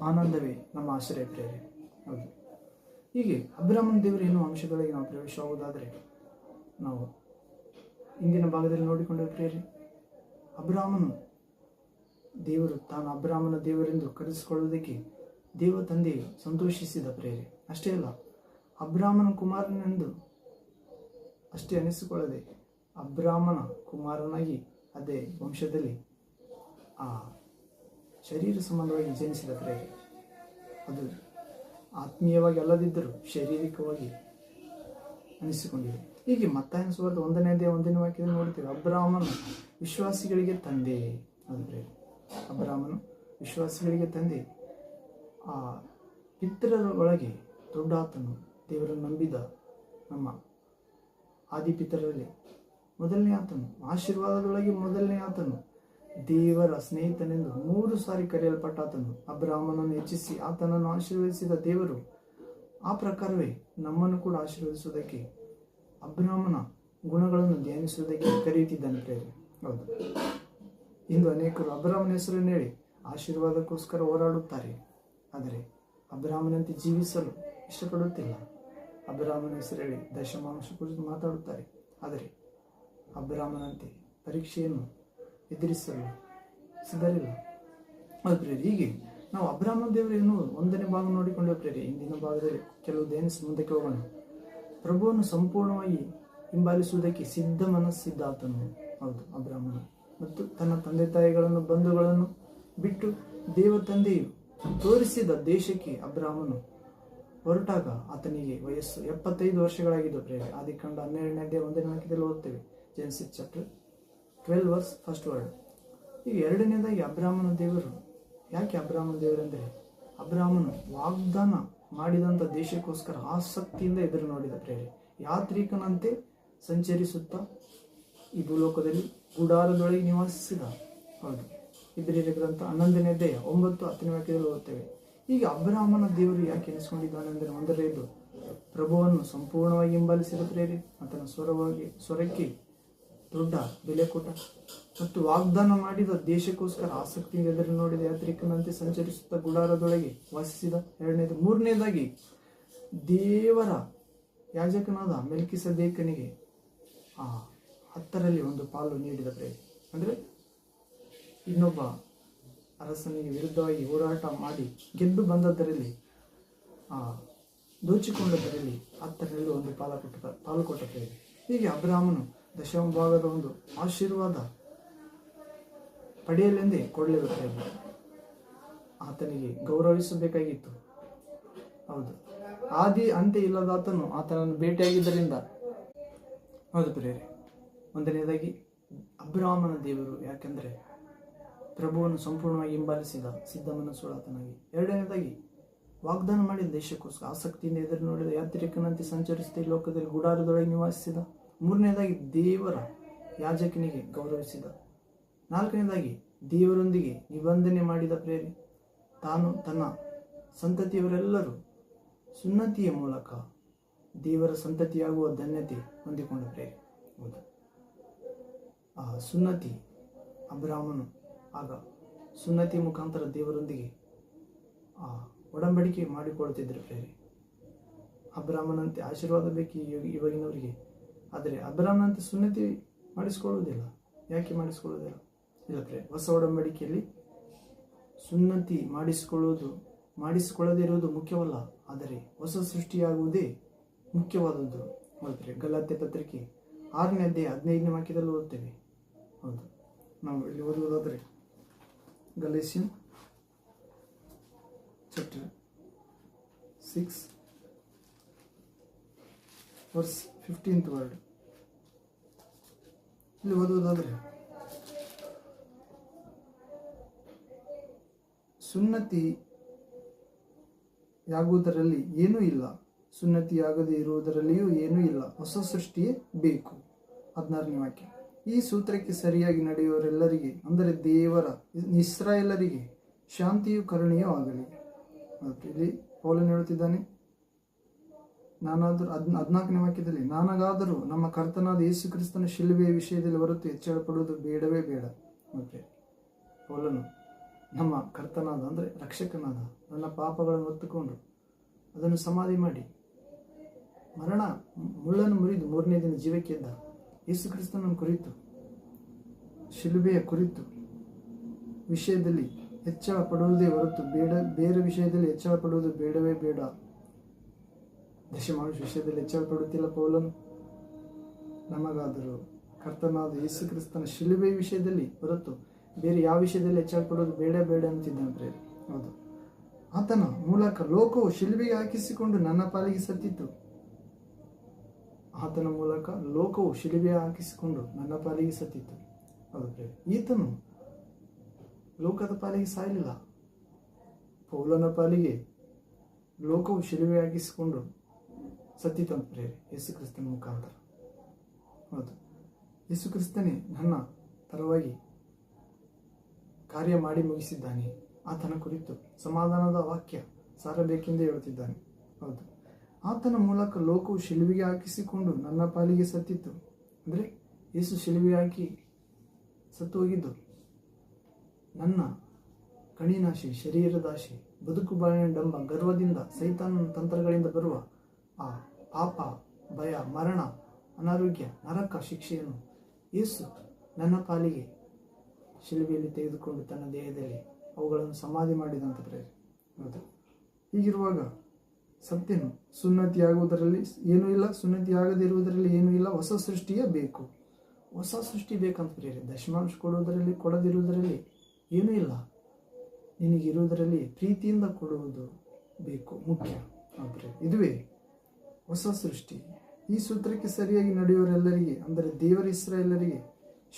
ಆನಂದವೇ ನಮ್ಮ ಆಶ್ರಯ ಪ್ರೇರೆ. ಹೌದು, ಹೀಗೆ ಅಬ್ರಾಮನ ದೇವರು ಎನ್ನುವ ಅಂಶಗಳಿಗೆ ನಾವು ಪ್ರವೇಶವಾಗುವುದಾದರೆ ನಾವು ಇಂದಿನ ಭಾಗದಲ್ಲಿ ನೋಡಿಕೊಂಡ ಪ್ರೇರೆ ಅಬ್ರಾಮನು ದೇವರು ತಾನು ಅಬ್ರಾಮನ ದೇವರೆಂದು ಕರೆಸಿಕೊಳ್ಳುವುದಕ್ಕೆ ದೇವ ತಂದೆಯು ಸಂತೋಷಿಸಿದ ಪ್ರೇರೆ. ಅಷ್ಟೇ ಅಲ್ಲ, ಅಬ್ರಾಮನ ಕುಮಾರನೆಂದು ಅಷ್ಟೇ ಅನಿಸಿಕೊಳ್ಳದೆ ಅಬ್ರಾಮನ ಕುಮಾರನಾಗಿ ಅದೇ ವಂಶದಲ್ಲಿ ಆ ಶರೀರ ಸಂಬಂಧವಾಗಿ ಜನಿಸಿದ ಪ್ರೇರೆ. ಅದು ಆತ್ಮೀಯವಾಗಿ ಅಲ್ಲದಿದ್ದರೂ ಶಾರೀರಿಕವಾಗಿ ಅನಿಸಿಕೊಂಡಿದೆ. ಹೀಗೆ ಮತ್ತಾಯನ ಸುವಾರ್ತೆ 1ನೇ ಅಧ್ಯಾಯ 1ನೇ ವಾಕ್ಯದಲ್ಲಿ ನೋಡ್ತೀವಿ, ಅಬ್ರಾಮನು ವಿಶ್ವಾಸಿಗಳಿಗೆ ತಂದೆ. ಅಂದರೆ ಅಬ್ರಾಮನು ವಿಶ್ವಾಸಿಗಳಿಗೆ ತಂದೆ. ಆ ಪಿತೃರ ಒಳಗೆ ದೊಡ್ಡಾತನು, ದೇವರನ್ನು ನಂಬಿದ ನಮ್ಮ ಆದಿಪಿತರಲ್ಲಿ ಮೊದಲನೇ ಆತನು, ಆಶೀರ್ವಾದದೊಳಗೆ ಮೊದಲನೇ ಆತನು, ದೇವರ ಸ್ನೇಹಿತನೆಂದು 3 ಸಾರಿ ಕರೆಯಲ್ಪಟ್ಟಾತನು. ಅಬ್ರಾಮನನ್ನು ಹೆಚ್ಚಿಸಿ ಆತನನ್ನು ಆಶೀರ್ವದಿಸಿದ ದೇವರು ಆ ಪ್ರಕಾರವೇ ನಮ್ಮನ್ನು ಕೂಡ ಆಶೀರ್ವದಿಸುವುದಕ್ಕೆ, ಅಬ್ರಾಮನ ಗುಣಗಳನ್ನು ಧ್ಯಾನಿಸುವುದಕ್ಕೆ ಕರೆಯುತ್ತಿದ್ದಾನೆ ಪ್ರೇರೆ. ಹೌದು, ಇಂದು ಅನೇಕರು ಅಬ್ರಾಮನ ಹೆಸರನ್ನು ಹೇಳಿ ಆಶೀರ್ವಾದಕ್ಕೋಸ್ಕರ ಹೋರಾಡುತ್ತಾರೆ, ಆದರೆ ಅಬ್ರಾಮನಂತೆ ಜೀವಿಸಲು ಇಷ್ಟಪಡುತ್ತಿಲ್ಲ. ಅಬ್ರಾಮನ ಹೆಸರು ಹೇಳಿ ದಶಮಾಂಶ ಕುರಿತು ಮಾತಾಡುತ್ತಾರೆ, ಆದರೆ ಅಬ್ರಾಮನಂತೆ ಪರೀಕ್ಷೆಯನ್ನು ಎದುರಿಸಲು ಸಿದ್ಧರಿಲ್ಲ. ಅದು ಪ್ರೇರೆ. ಹೀಗೆ ನಾವು ಅಬ್ರಾಮನ ದೇವರನ್ನು 1ನೇ ಭಾಗ ನೋಡಿಕೊಂಡೇವೆ ಪ್ರೇರೆ. ಇಂದಿನ ಭಾಗದಲ್ಲಿ ಕೆಲವು ಧ್ಯಾನಿಸಿ ಮುಂದಕ್ಕೆ ಹೋಗೋಣ. ಪ್ರಭುವನ್ನು ಸಂಪೂರ್ಣವಾಗಿ ಹಿಂಬಾಲಿಸುವುದಕ್ಕೆ ಸಿದ್ಧ ಮನಸ್ಸಿದ್ದಾತನು. ಹೌದು, ಅಬ್ರಾಮನು ಮತ್ತು ತನ್ನ ತಂದೆ ತಾಯಿಗಳನ್ನು ಬಂಧುಗಳನ್ನು ಬಿಟ್ಟು ದೇವ ತಂದೆಯು ತೋರಿಸಿದ ದೇಶಕ್ಕೆ ಅಬ್ರಾಮನು ಹೊರಟಾಗ ಆತನಿಗೆ ವಯಸ್ಸು 75 ವರ್ಷಗಳಾಗಿದ್ದು ಪ್ರೇರೆ. ಆದಿಕಾಂಡ 12ನೇ ಅಧ್ಯಾಯ 1ನೇ ವಾಕ್ಯದಲ್ಲಿ ಓದ್ತೇವೆ. Genesis chapter 12 verse first word. ಈಗ ಎರಡನೇದಾಗಿ ಅಬ್ರಾಮನ ದೇವರು. ಯಾಕೆ ಅಬ್ರಾಮನ ದೇವರೆಂದರೆ, ಅಬ್ರಾಮನು ವಾಗ್ದಾನ ಮಾಡಿದಂಥ ದೇಶಕ್ಕೋಸ್ಕರ ಆಸಕ್ತಿಯಿಂದ ಎದುರು ನೋಡಿದ ಪ್ರೇರೆ. ಯಾತ್ರಿಕನಂತೆ ಸಂಚರಿಸುತ್ತಾ ಈ ಭೂಲೋಕದಲ್ಲಿ ಗುಡಾರದೊಳಗೆ ನಿವಾಸಿಸಿದ. ಹೌದು, ಇಬ್ರಿಯರ ಗ್ರಂಥ 11ನೇ ಅಧ್ಯಾಯ 9, 10ನೇ ವಾಕ್ಯದಲ್ಲಿ ಓದ್ತೇವೆ. ಈಗ ಅಬ್ರಾಮನ ದೇವರು ಯಾಕೆ ಎನಿಸಿಕೊಂಡಿದ್ದಾನೆಂದರೆ, ಒಂದರೇದು ಪ್ರಭುವನ್ನು ಸಂಪೂರ್ಣವಾಗಿ ಹಿಂಬಾಲಿಸಿದ ಪ್ರೇರೆ. ಆತನ ಸ್ವರಕ್ಕೆ ದೊಡ್ಡ ಬೆಲೆ ಕೊಟ್ಟ ಮತ್ತು ವಾಗ್ದಾನ ಮಾಡಿದ ದೇಶಕ್ಕೋಸ್ಕರ ಆಸಕ್ತಿಯಿಂದ ಎದುರು ನೋಡಿದ ಯಾತ್ರಿಕನಂತೆ ಸಂಚರಿಸುತ್ತಾ ಗುಡಾರದೊಳಗೆ ವಾಸಿಸಿದ. ಎರಡನೇದು. ಮೂರನೇದಾಗಿ ದೇವರ ಯಾಜಕನಾದ ಮೆಲ್ಕಿಸೆದೇಕನಿಗೆ 10ರಲ್ಲಿ 1 ಪಾಲು ನೀಡಿದ ಪ್ರೇರೆ. ಅಂದರೆ ಇನ್ನೊಬ್ಬ ಅರಸನಿಗೆ ವಿರುದ್ಧವಾಗಿ ಹೋರಾಟ ಮಾಡಿ ಗೆದ್ದು ಬಂದದ್ದರಲ್ಲಿ, ದೋಚಿಕೊಂಡದರಲ್ಲಿ 10ರಲ್ಲಿ 1 ಪಾಲು ಕೊಟ್ಟ ಪ್ರೇರೆ. ಹೀಗೆ ಅಬ್ರಾಮನು ದಶಮ ಭಾಗದ ಒಂದು ಆಶೀರ್ವಾದ ಪಡೆಯಲೆಂದೇ ಕೊಡಲೇಬೇಕಾಗಿತ್ತು. ಆತನಿಗೆ ಗೌರವಿಸಬೇಕಾಗಿತ್ತು. ಹೌದು, ಆದಿ ಅಂತ್ಯ ಇಲ್ಲದಾತನು ಆತನನ್ನು ಭೇಟಿಯಾಗಿದ್ದರಿಂದ. ಹೌದು ಪ್ರೇರೆ. ಒಂದನೇದಾಗಿ ಅಬ್ರಾಮನ ದೇವರು, ಯಾಕೆಂದರೆ ಪ್ರಭುವನ್ನು ಸಂಪೂರ್ಣವಾಗಿ ಹಿಂಬಾಲಿಸಿದ ಸಿದ್ಧ ಮನಸ್ಸುಳ್ಳಾತನಾಗಿ. ಎರಡನೇದಾಗಿ ವಾಗ್ದಾನ ಮಾಡಿದ ದೇಶಕ್ಕೋಸ್ಕರ ಆಸಕ್ತಿಯಿಂದ ಎದುರು ನೋಡಿದ ಯಾತ್ರಿಕನಂತೆ ಸಂಚರಿಸಿದ ಈ ಲೋಕದಲ್ಲಿ ಗುಡಾರದೊಳಗೆ ನಿವಾಸಿಸಿದ. ಮೂರನೇದಾಗಿ ದೇವರ ಯಾಜಕನಿಗೆ ಗೌರವಿಸಿದ. ನಾಲ್ಕನೇದಾಗಿ ದೇವರೊಂದಿಗೆ ನಿಬಂಧನೆ ಮಾಡಿದ ಪ್ರೇರೆ. ತಾನು ತನ್ನ ಸಂತತಿಯವರೆಲ್ಲರೂ ಸುನ್ನತಿಯ ಮೂಲಕ ದೇವರ ಸಂತತಿಯಾಗುವ ಧನ್ಯತೆ ಹೊಂದಿಕೊಂಡ ಪ್ರೇರೆ. ಹೌದು, ಆ ಸುನ್ನತಿ ಅಬ್ರಾಮನು ಆಗ ಸುನ್ನತಿ ಮುಖಾಂತರ ದೇವರೊಂದಿಗೆ ಒಡಂಬಡಿಕೆ ಮಾಡಿಕೊಳ್ಳುತ್ತಿದ್ದರು ಪ್ರೇರೆ. ಅಬ್ರಾಮನಂತೆ ಆಶೀರ್ವಾದ ಬೇಕು ಇವಾಗಿನವರಿಗೆ, ಆದರೆ ಅಬ್ರಾಮನಂತೆ ಸುನ್ನತಿ ಮಾಡಿಸಿಕೊಳ್ಳುವುದಿಲ್ಲ. ಯಾಕೆ ಮಾಡಿಸಿಕೊಳ್ಳುವುದಿಲ್ಲ? ಇಲ್ಲ ಪ್ರೇರೆ. ಹೊಸ ಒಡಂಬಡಿಕೆಯಲ್ಲಿ ಸುನ್ನತಿ ಮಾಡಿಸಿಕೊಳ್ಳದೇ ಇರುವುದು ಮುಖ್ಯವಲ್ಲ, ಆದರೆ ಹೊಸ ಸೃಷ್ಟಿಯಾಗುವುದೇ ಮುಖ್ಯವಾದದ್ದು. ಹೌದು, ಗಲಾತ್ಯ ಪತ್ರಿಕೆ 6ನೇ ಅಧ್ಯಾಯ 15ನೇ ವಾಕ್ಯದಲ್ಲಿ ಓದ್ತೇವೆ. ಹೌದು, ನಾವು ಇಲ್ಲಿ ಓದುವುದಾದರೆ ಗಲೇಷಿಯನ್ ಚಾಪ್ಟರ್ 6 ವರ್ಸ್ 15th ವರ್ಡ್. ಇಲ್ಲಿ ಓದುವುದಾದರೆ, ಸುನ್ನತಿಯಾಗುವುದರಲ್ಲಿ ಏನೂ ಇಲ್ಲ, ಸುನ್ನತಿಯಾಗದೇ ಇರುವುದರಲ್ಲಿಯೂ ಏನೂ ಇಲ್ಲ, ಹೊಸ ಸೃಷ್ಟಿಯೇ ಬೇಕು. 16ನೇ ವಾಕ್ಯ. ಈ ಸೂತ್ರಕ್ಕೆ ಸರಿಯಾಗಿ ನಡೆಯುವವರೆಲ್ಲರಿಗೆ, ಅಂದರೆ ದೇವರ ಇಸ್ರಾಯೇಲರಿಗೆ ಶಾಂತಿಯು ಕರುಣೆಯೂ ಆಗಲಿ. ಇಲ್ಲಿ ಪೌಲನು ಹೇಳುತ್ತಿದ್ದಾನೆ, 14ನೇ ವಾಕ್ಯದಲ್ಲಿ, ನನಗಾದರೂ ನಮ್ಮ ಕರ್ತನಾದ ಯೇಸು ಕ್ರಿಸ್ತನ ಶಿಲುಬೆಯ ವಿಷಯದಲ್ಲಿ ಹೊರತು ಹೆಚ್ಚಳ ಪಡುವುದು ಬೇಡವೇ ಬೇಡ. ಮತ್ತೆ ಪೌಲನು ನಮ್ಮ ಕರ್ತನಾದ, ಅಂದರೆ ರಕ್ಷಕನಾದ ನನ್ನ ಪಾಪಗಳನ್ನು ಹೊತ್ತುಕೊಂಡು ಅದನ್ನು ಸಮಾಧಿ ಮಾಡಿ ಮುಳ್ಳನ್ನು ಮುರಿದು 3ನೇ ದಿನ ಜೀವಕ್ಕೆದ್ದ ಯೇಸು ಕ್ರಿಸ್ತನನ್ನು ಕುರಿತು, ಶಿಲುಬೆಯ ಕುರಿತು ವಿಷಯದಲ್ಲಿ ಹೆಚ್ಚಳ ಪಡುವುದೇ ಹೊರತು ಬೇರೆ ವಿಷಯದಲ್ಲಿ ಹೆಚ್ಚಳ ಪಡುವುದು ಬೇಡವೇ ಬೇಡ. ದಶಮಾಂಶ ವಿಷಯದಲ್ಲಿ ಹೆಚ್ಚಳ ಪಡುತ್ತಿಲ್ಲ ಪೌಲನು. ನಮಗಾದರೂ ಕರ್ತನಾದ ಯೇಸು ಕ್ರಿಸ್ತನ ಶಿಲುಬೆ ವಿಷಯದಲ್ಲಿ ಹೊರತು ಬೇರೆ ಯಾವ ವಿಷಯದಲ್ಲಿ ಹೆಚ್ಚಳಪಡೋದು ಬೇಡ ಬೇಡ ಅಂತಿದ್ದಾನೆ ಪ್ರೇರೆ. ಹೌದು, ಆತನ ಮೂಲಕ ಲೋಕವು ಶಿಲುಬೆಗೆ ಹಾಕಿಸಿಕೊಂಡು ನನ್ನ ಪಾಲಿಗೆ ಸತ್ತಿತ್ತು. ಆತನ ಮೂಲಕ ಲೋಕವು ಶಿಲುಬೆಗೆ ಹಾಕಿಸಿಕೊಂಡು ನನ್ನ ಪಾಲಿಗೆ ಸತ್ತಿತ್ತು. ಹೌದು ಪ್ರೇರೆ, ಈತನು ಲೋಕದ ಪಾಲಿಗೆ ಸಾಯಲಿಲ್ಲ. ಪೌಲನ ಪಾಲಿಗೆ ಲೋಕವು ಶಿಲುಬೆ ಹಾಕಿಸಿಕೊಂಡು ಸತ್ತಿತಂತ ಪ್ರೇರೆ, ಯೇಸು ಕ್ರಿಸ್ತನ ಮುಖಾಂತರ. ಹೌದು, ಯೇಸು ಕ್ರಿಸ್ತನೇ ನನ್ನ ಪರವಾಗಿ ಕಾರ್ಯ ಮಾಡಿ ಮುಗಿಸಿದ್ದಾನೆ. ಆತನ ಕುರಿತು ಸಮಾಧಾನದ ವಾಕ್ಯ ಸಾರಬೇಕೆಂದು ಹೇಳುತ್ತಿದ್ದಾನೆ. ಹೌದು, ಆತನ ಮೂಲಕ ಲೋಕವು ಶಿಲುಬೆಗೆ ಹಾಕಿಸಿಕೊಂಡು ನನ್ನ ಪಾಲಿಗೆ ಸತ್ತಿತ್ತು. ಅಂದರೆ ಯೇಸು ಶಿಲುಬೆಗೆ ಹಾಕಿ ಸತ್ತು ಹೋಗಿದ್ದು ನನ್ನ ಕಣಿನಾಶೆ, ಶರೀರದಾಶೆ, ಬದುಕು ಬಾಳೆಂಬ ಗರ್ವದಿಂದ, ಸೈತಾನನ ತಂತ್ರಗಳಿಂದ ಬರುವ ಆ ಪಾಪ, ಭಯ, ಮರಣ, ಅನಾರೋಗ್ಯ, ನರಕ ಶಿಕ್ಷೆಯನ್ನು ಯೇಸು ನನ್ನ ಪಾಲಿಗೆ ಶಿಲುಬೆಯಲ್ಲಿ ತೆಗೆದುಕೊಂಡು ತನ್ನ ದೇಹದಲ್ಲಿ ಅವುಗಳನ್ನು ಸಮಾಧಿ ಮಾಡಿದಂತ ಪ್ರೇರೆ. ಹೌದು, ಹೀಗಿರುವಾಗ ಸತ್ಯನು ಸುನ್ನತಿಯಾಗುವುದರಲ್ಲಿ ಏನೂ ಇಲ್ಲ, ಸುನ್ನತಿಯಾಗದಿರುವುದರಲ್ಲಿ ಏನೂ ಇಲ್ಲ, ಹೊಸ ಸೃಷ್ಟಿಯೇ ಬೇಕು. ಹೊಸ ಸೃಷ್ಟಿ ಬೇಕಂತ ಪ್ರೇರೆ. ದಶಮಾಂಶ ಕೊಡುವುದರಲ್ಲಿ ಕೊಡದಿರುವುದರಲ್ಲಿ ಏನೂ ಇಲ್ಲ, ನಿನಗಿರುವುದರಲ್ಲಿ ಪ್ರೀತಿಯಿಂದ ಕೊಡುವುದು ಬೇಕು, ಮುಖ್ಯ ಪ್ರೇರೆ. ಇದುವೇ ಹೊಸ ಸೃಷ್ಟಿ. ಈ ಸೂತ್ರಕ್ಕೆ ಸರಿಯಾಗಿ ನಡೆಯುವವರೆಲ್ಲರಿಗೆ, ಅಂದರೆ ದೇವರ ಇಸ್ರಾಯೇಲರಿಗೆ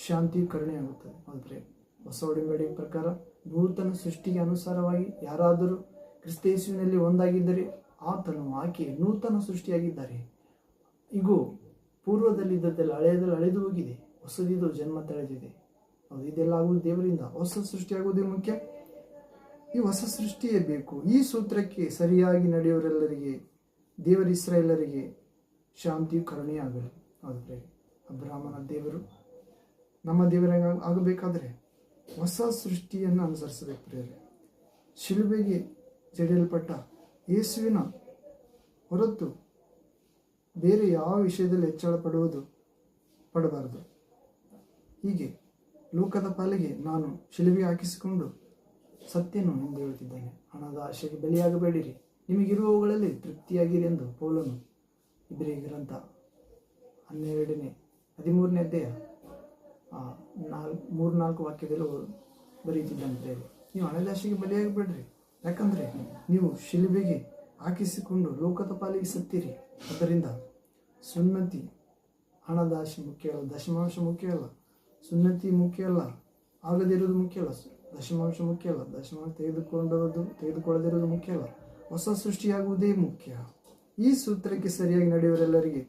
ಶಾಂತಿಯು ಕರುಣೆಯಾಗುತ್ತದೆ. ಆದರೆ ಹೊಸ ಒಡಂಬಡಿಕೆಯ ಪ್ರಕಾರ ನೂತನ ಸೃಷ್ಟಿಗೆ ಅನುಸಾರವಾಗಿ ಯಾರಾದರೂ ಕ್ರಿಸ್ತೇಸುವಿನಲ್ಲಿ ಒಂದಾಗಿದ್ದರೆ ಆತನು, ಆಕೆ ನೂತನ ಸೃಷ್ಟಿಯಾಗಿದ್ದಾರೆ. ಇಗೋ, ಪೂರ್ವದಲ್ಲಿದ್ದದ್ದೆಲ್ಲ ಹಳೆಯದೆಲ್ಲ ಅಳೆದು ಹೋಗಿದೆ, ಹೊಸದಿದು ಜನ್ಮ ತಳೆದಿದೆ. ಅದು ಇದೆಲ್ಲ ಆಗುವುದು ದೇವರಿಂದ. ಹೊಸ ಸೃಷ್ಟಿಯಾಗುವುದೇ ಮುಖ್ಯ. ಈ ಹೊಸ ಸೃಷ್ಟಿಯೇ ಬೇಕು. ಈ ಸೂತ್ರಕ್ಕೆ ಸರಿಯಾಗಿ ನಡೆಯುವವರೆಲ್ಲರಿಗೆ, ದೇವರ ಇಸ್ರಾಯೇಲರಿಗೆ ಶಾಂತಿಯು ಕರುಣೆಯಾಗಲಿ. ಆದರೆ ಅಬ್ರಹಾಮನ ದೇವರು ನಮ್ಮ ದೇವರಾಗ ಆಗಬೇಕಾದರೆ ಹೊಸ ಸೃಷ್ಟಿಯನ್ನು ಅನುಸರಿಸಬೇಕು ಪ್ರೇರೆ. ಶಿಲುಬೆಗೆ ಜಡಿಯಲ್ಪಟ್ಟ ಯೇಸುವಿನ ಹೊರತು ಬೇರೆ ಯಾವ ವಿಷಯದಲ್ಲಿ ಹೆಚ್ಚಳ ಪಡಬಾರದು. ಹೀಗೆ ಲೋಕದ ಪಾಲಿಗೆ ನಾನು ಶಿಲುಬೆಗೆ ಹಾಕಿಸಿಕೊಂಡು ಸತ್ಯನು ಎಂದು ಹೇಳುತ್ತಿದ್ದಾನೆ. ಹಣದ ಆಶೆಗೆ ಬಲಿಯಾಗಬೇಡಿರಿ, ನಿಮಗಿರುವವುಗಳಲ್ಲಿ ತೃಪ್ತಿಯಾಗಿರಿ ಎಂದು ಪೌಲನು ಇಬ್ರಿಯ ಗ್ರಂಥ 12ನೇ 13ನೇ ಅಧ್ಯಾಯ 3-4 ವಾಕ್ಯದಲ್ಲಿ ಬರೆಯುತ್ತಿದ್ದಂತೆ, ನೀವು ಹಣದ ಆಶೆಗೆ ಬಲಿಯಾಗಬೇಡ್ರಿ, ಯಾಕಂದರೆ ನೀವು ಶಿಲುಬೆಗೆ ಹಾಕಿಸಿಕೊಂಡು ಲೋಕದ ಪಾಲಿಗೆ ಸತ್ತೀರಿ. ಅದರಿಂದ ಸುನ್ನತಿ, ಹಣದ ಆಶೆ ಮುಖ್ಯ ಅಲ್ಲ, ದಶಮಾಂಶ ಮುಖ್ಯ ಅಲ್ಲ, ಸುನ್ನತಿ ಮುಖ್ಯ ಅಲ್ಲ, ಆಗದಿರೋದು ಮುಖ್ಯ ಅಲ್ಲ, ದಶಮಾಂಶ ಮುಖ್ಯ ಅಲ್ಲ, ದಶಮಾಂಶ ತೆಗೆದುಕೊಳ್ಳದಿರೋದು ಮುಖ್ಯ ಅಲ್ಲ, ಹೊಸ ಸೃಷ್ಟಿಯಾಗುವುದೇ ಮುಖ್ಯ. ಈ ಸೂತ್ರಕ್ಕೆ ಸರಿಯಾಗಿ ನಡೆಯುವರೆಲ್ಲರಿಗೆ,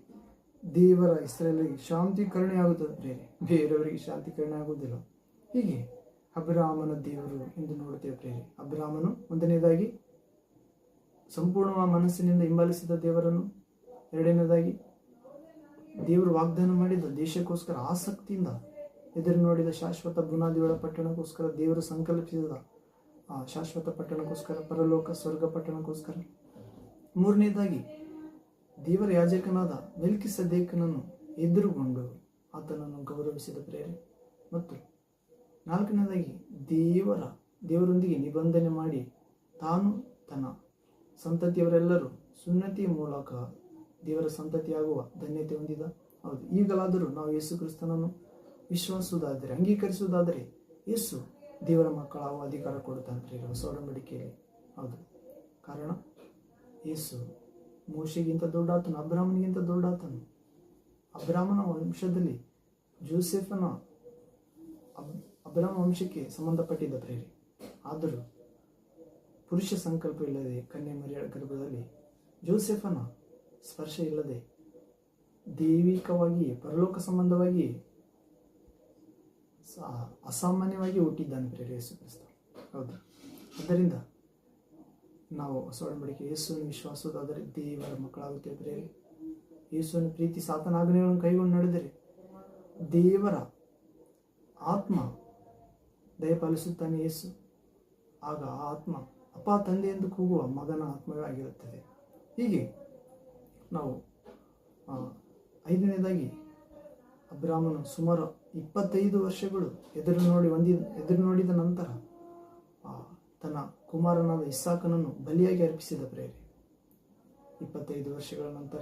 ದೇವರ ಇಸ್ರಾಯೇಲರಿಗೆ ಶಾಂತಿ ಕರುಣೆ ಆಗುತ್ತದೆ, ಬೇರೆಯವರಿಗೆ ಶಾಂತಿ ಕರುಣೆ ಆಗುವುದಿಲ್ಲ. ಹೀಗೆ ಅಬ್ರಹಾಮನ ದೇವರು ಎಂದು ನೋಡುತ್ತೇವೆ ಪ್ರೇರೆ. ಅಬ್ರಹಾಮನು ಒಂದನೇದಾಗಿ ಸಂಪೂರ್ಣ ಮನಸ್ಸಿನಿಂದ ಹಿಂಬಾಲಿಸಿದ ದೇವರನ್ನು, ಎರಡನೇದಾಗಿ ದೇವರು ವಾಗ್ದಾನ ಮಾಡಿದ ದೇಶಕ್ಕೋಸ್ಕರ ಆಸಕ್ತಿಯಿಂದ ಎದುರು ನೋಡಿದ ಶಾಶ್ವತ ಬುನಾದಿಗಳ ಪಟ್ಟಣಕ್ಕೋಸ್ಕರ, ದೇವರು ಸಂಕಲ್ಪಿಸಿದ ಆ ಶಾಶ್ವತ ಪಟ್ಟಣಕ್ಕೋಸ್ಕರ, ಪರಲೋಕ ಸ್ವರ್ಗ ಪಟ್ಟಣಕ್ಕೋಸ್ಕರ. ಮೂರನೇದಾಗಿ ದೇವರ ಯಾಜಕನಾದ ಮೆಲ್ಕಿಸೆದೇಕನನ್ನು ಎದುರುಗೊಂಡು ಆತನನ್ನು ಗೌರವಿಸಿದ ಪ್ರೇರೆ. ಮತ್ತು ನಾಲ್ಕನೇದಾಗಿ ದೇವರೊಂದಿಗೆ ನಿಬಂಧನೆ ಮಾಡಿ ತಾನು ತನ್ನ ಸಂತತಿಯವರೆಲ್ಲರೂ ಸುನ್ನತಿಯ ಮೂಲಕ ದೇವರ ಸಂತತಿಯಾಗುವ ಧನ್ಯತೆ ಹೊಂದಿದ. ಹೌದು, ಈಗಲಾದರೂ ನಾವು ಯೇಸು ಕ್ರಿಸ್ತನನ್ನು ವಿಶ್ವಾಸುವುದಾದರೆ, ಅಂಗೀಕರಿಸುವುದಾದರೆ ಯೇಸು ದೇವರ ಮಕ್ಕಳಾಗುವ ಅಧಿಕಾರ ಕೊಡುತ್ತಾನೆ ಹೊಸ ಒಡಂಬಡಿಕೆಯಲ್ಲಿ. ಹೌದು, ಕಾರಣ ಯೇಸು ಮೋಶೆಗಿಂತ ದೊಡ್ಡಾತನು, ಅಬ್ರಾಹ್ಮನಿಗಿಂತ ದೊಡ್ಡಾತನು. ಅಬ್ರಾಹ್ಮನ ವಂಶದಲ್ಲಿ ಜೋಸೆಫನ ಅಬ್ರಾಹ್ಮ ವಂಶಕ್ಕೆ ಸಂಬಂಧಪಟ್ಟಿದ್ದ ಪ್ರೇರೆ. ಆದರೂ ಪುರುಷ ಸಂಕಲ್ಪ ಇಲ್ಲದೆ ಕನ್ಯೆ ಮರಿಯಳ ಗರ್ಭದಲ್ಲಿ ಜೋಸೆಫನ ಸ್ಪರ್ಶ ಇಲ್ಲದೆ ದೈವಿಕವಾಗಿ, ಪರಲೋಕ ಸಂಬಂಧವಾಗಿ ಅಸಾಮಾನ್ಯವಾಗಿ ಹುಟ್ಟಿದ್ದಾನೆ ಪ್ರೇರೆ ಯೇಸು ಕ್ರಿಸ್ತ. ಹೌದು, ಆದ್ದರಿಂದ ನಾವು ಹೊಸ ಒಡಂಬಡಿಕೆ ಯೇಸುವನ್ನು ವಿಶ್ವಾಸವಾದರೆ ದೇವರ ಮಕ್ಕಳಾಗುತ್ತೇವೆ ಪ್ರೇರೆ. ಯೇಸುವನ್ನು ಪ್ರೀತಿ ಸಾತನ ಆಜ್ಞೆಗಳನ್ನು ಕೈಗೊಂಡು ನಡೆದರೆ ದೇವರ ಆತ್ಮ ದಯಪಾಲಿಸುತ್ತಾನೆ ಯೇಸು. ಆಗ ಆ ಆತ್ಮ ಅಪ್ಪ ತಂದೆ ಎಂದು ಕೂಗುವ ಮಗನ ಆತ್ಮವೇ ಆಗಿರುತ್ತದೆ. ಹೀಗೆ ನಾವು ಐದನೇದಾಗಿ ಅಬ್ರಾಹ್ಮನು ಸುಮಾರು 25 ವರ್ಷಗಳು ಎದುರು ನೋಡಿದ ನಂತರ ತನ್ನ ಕುಮಾರನಾದ ಇಸಾಕನನ್ನು ಬಲಿಯಾಗಿ ಅರ್ಪಿಸಿದ ಪ್ರೇರೆ. 25 ವರ್ಷಗಳ ನಂತರ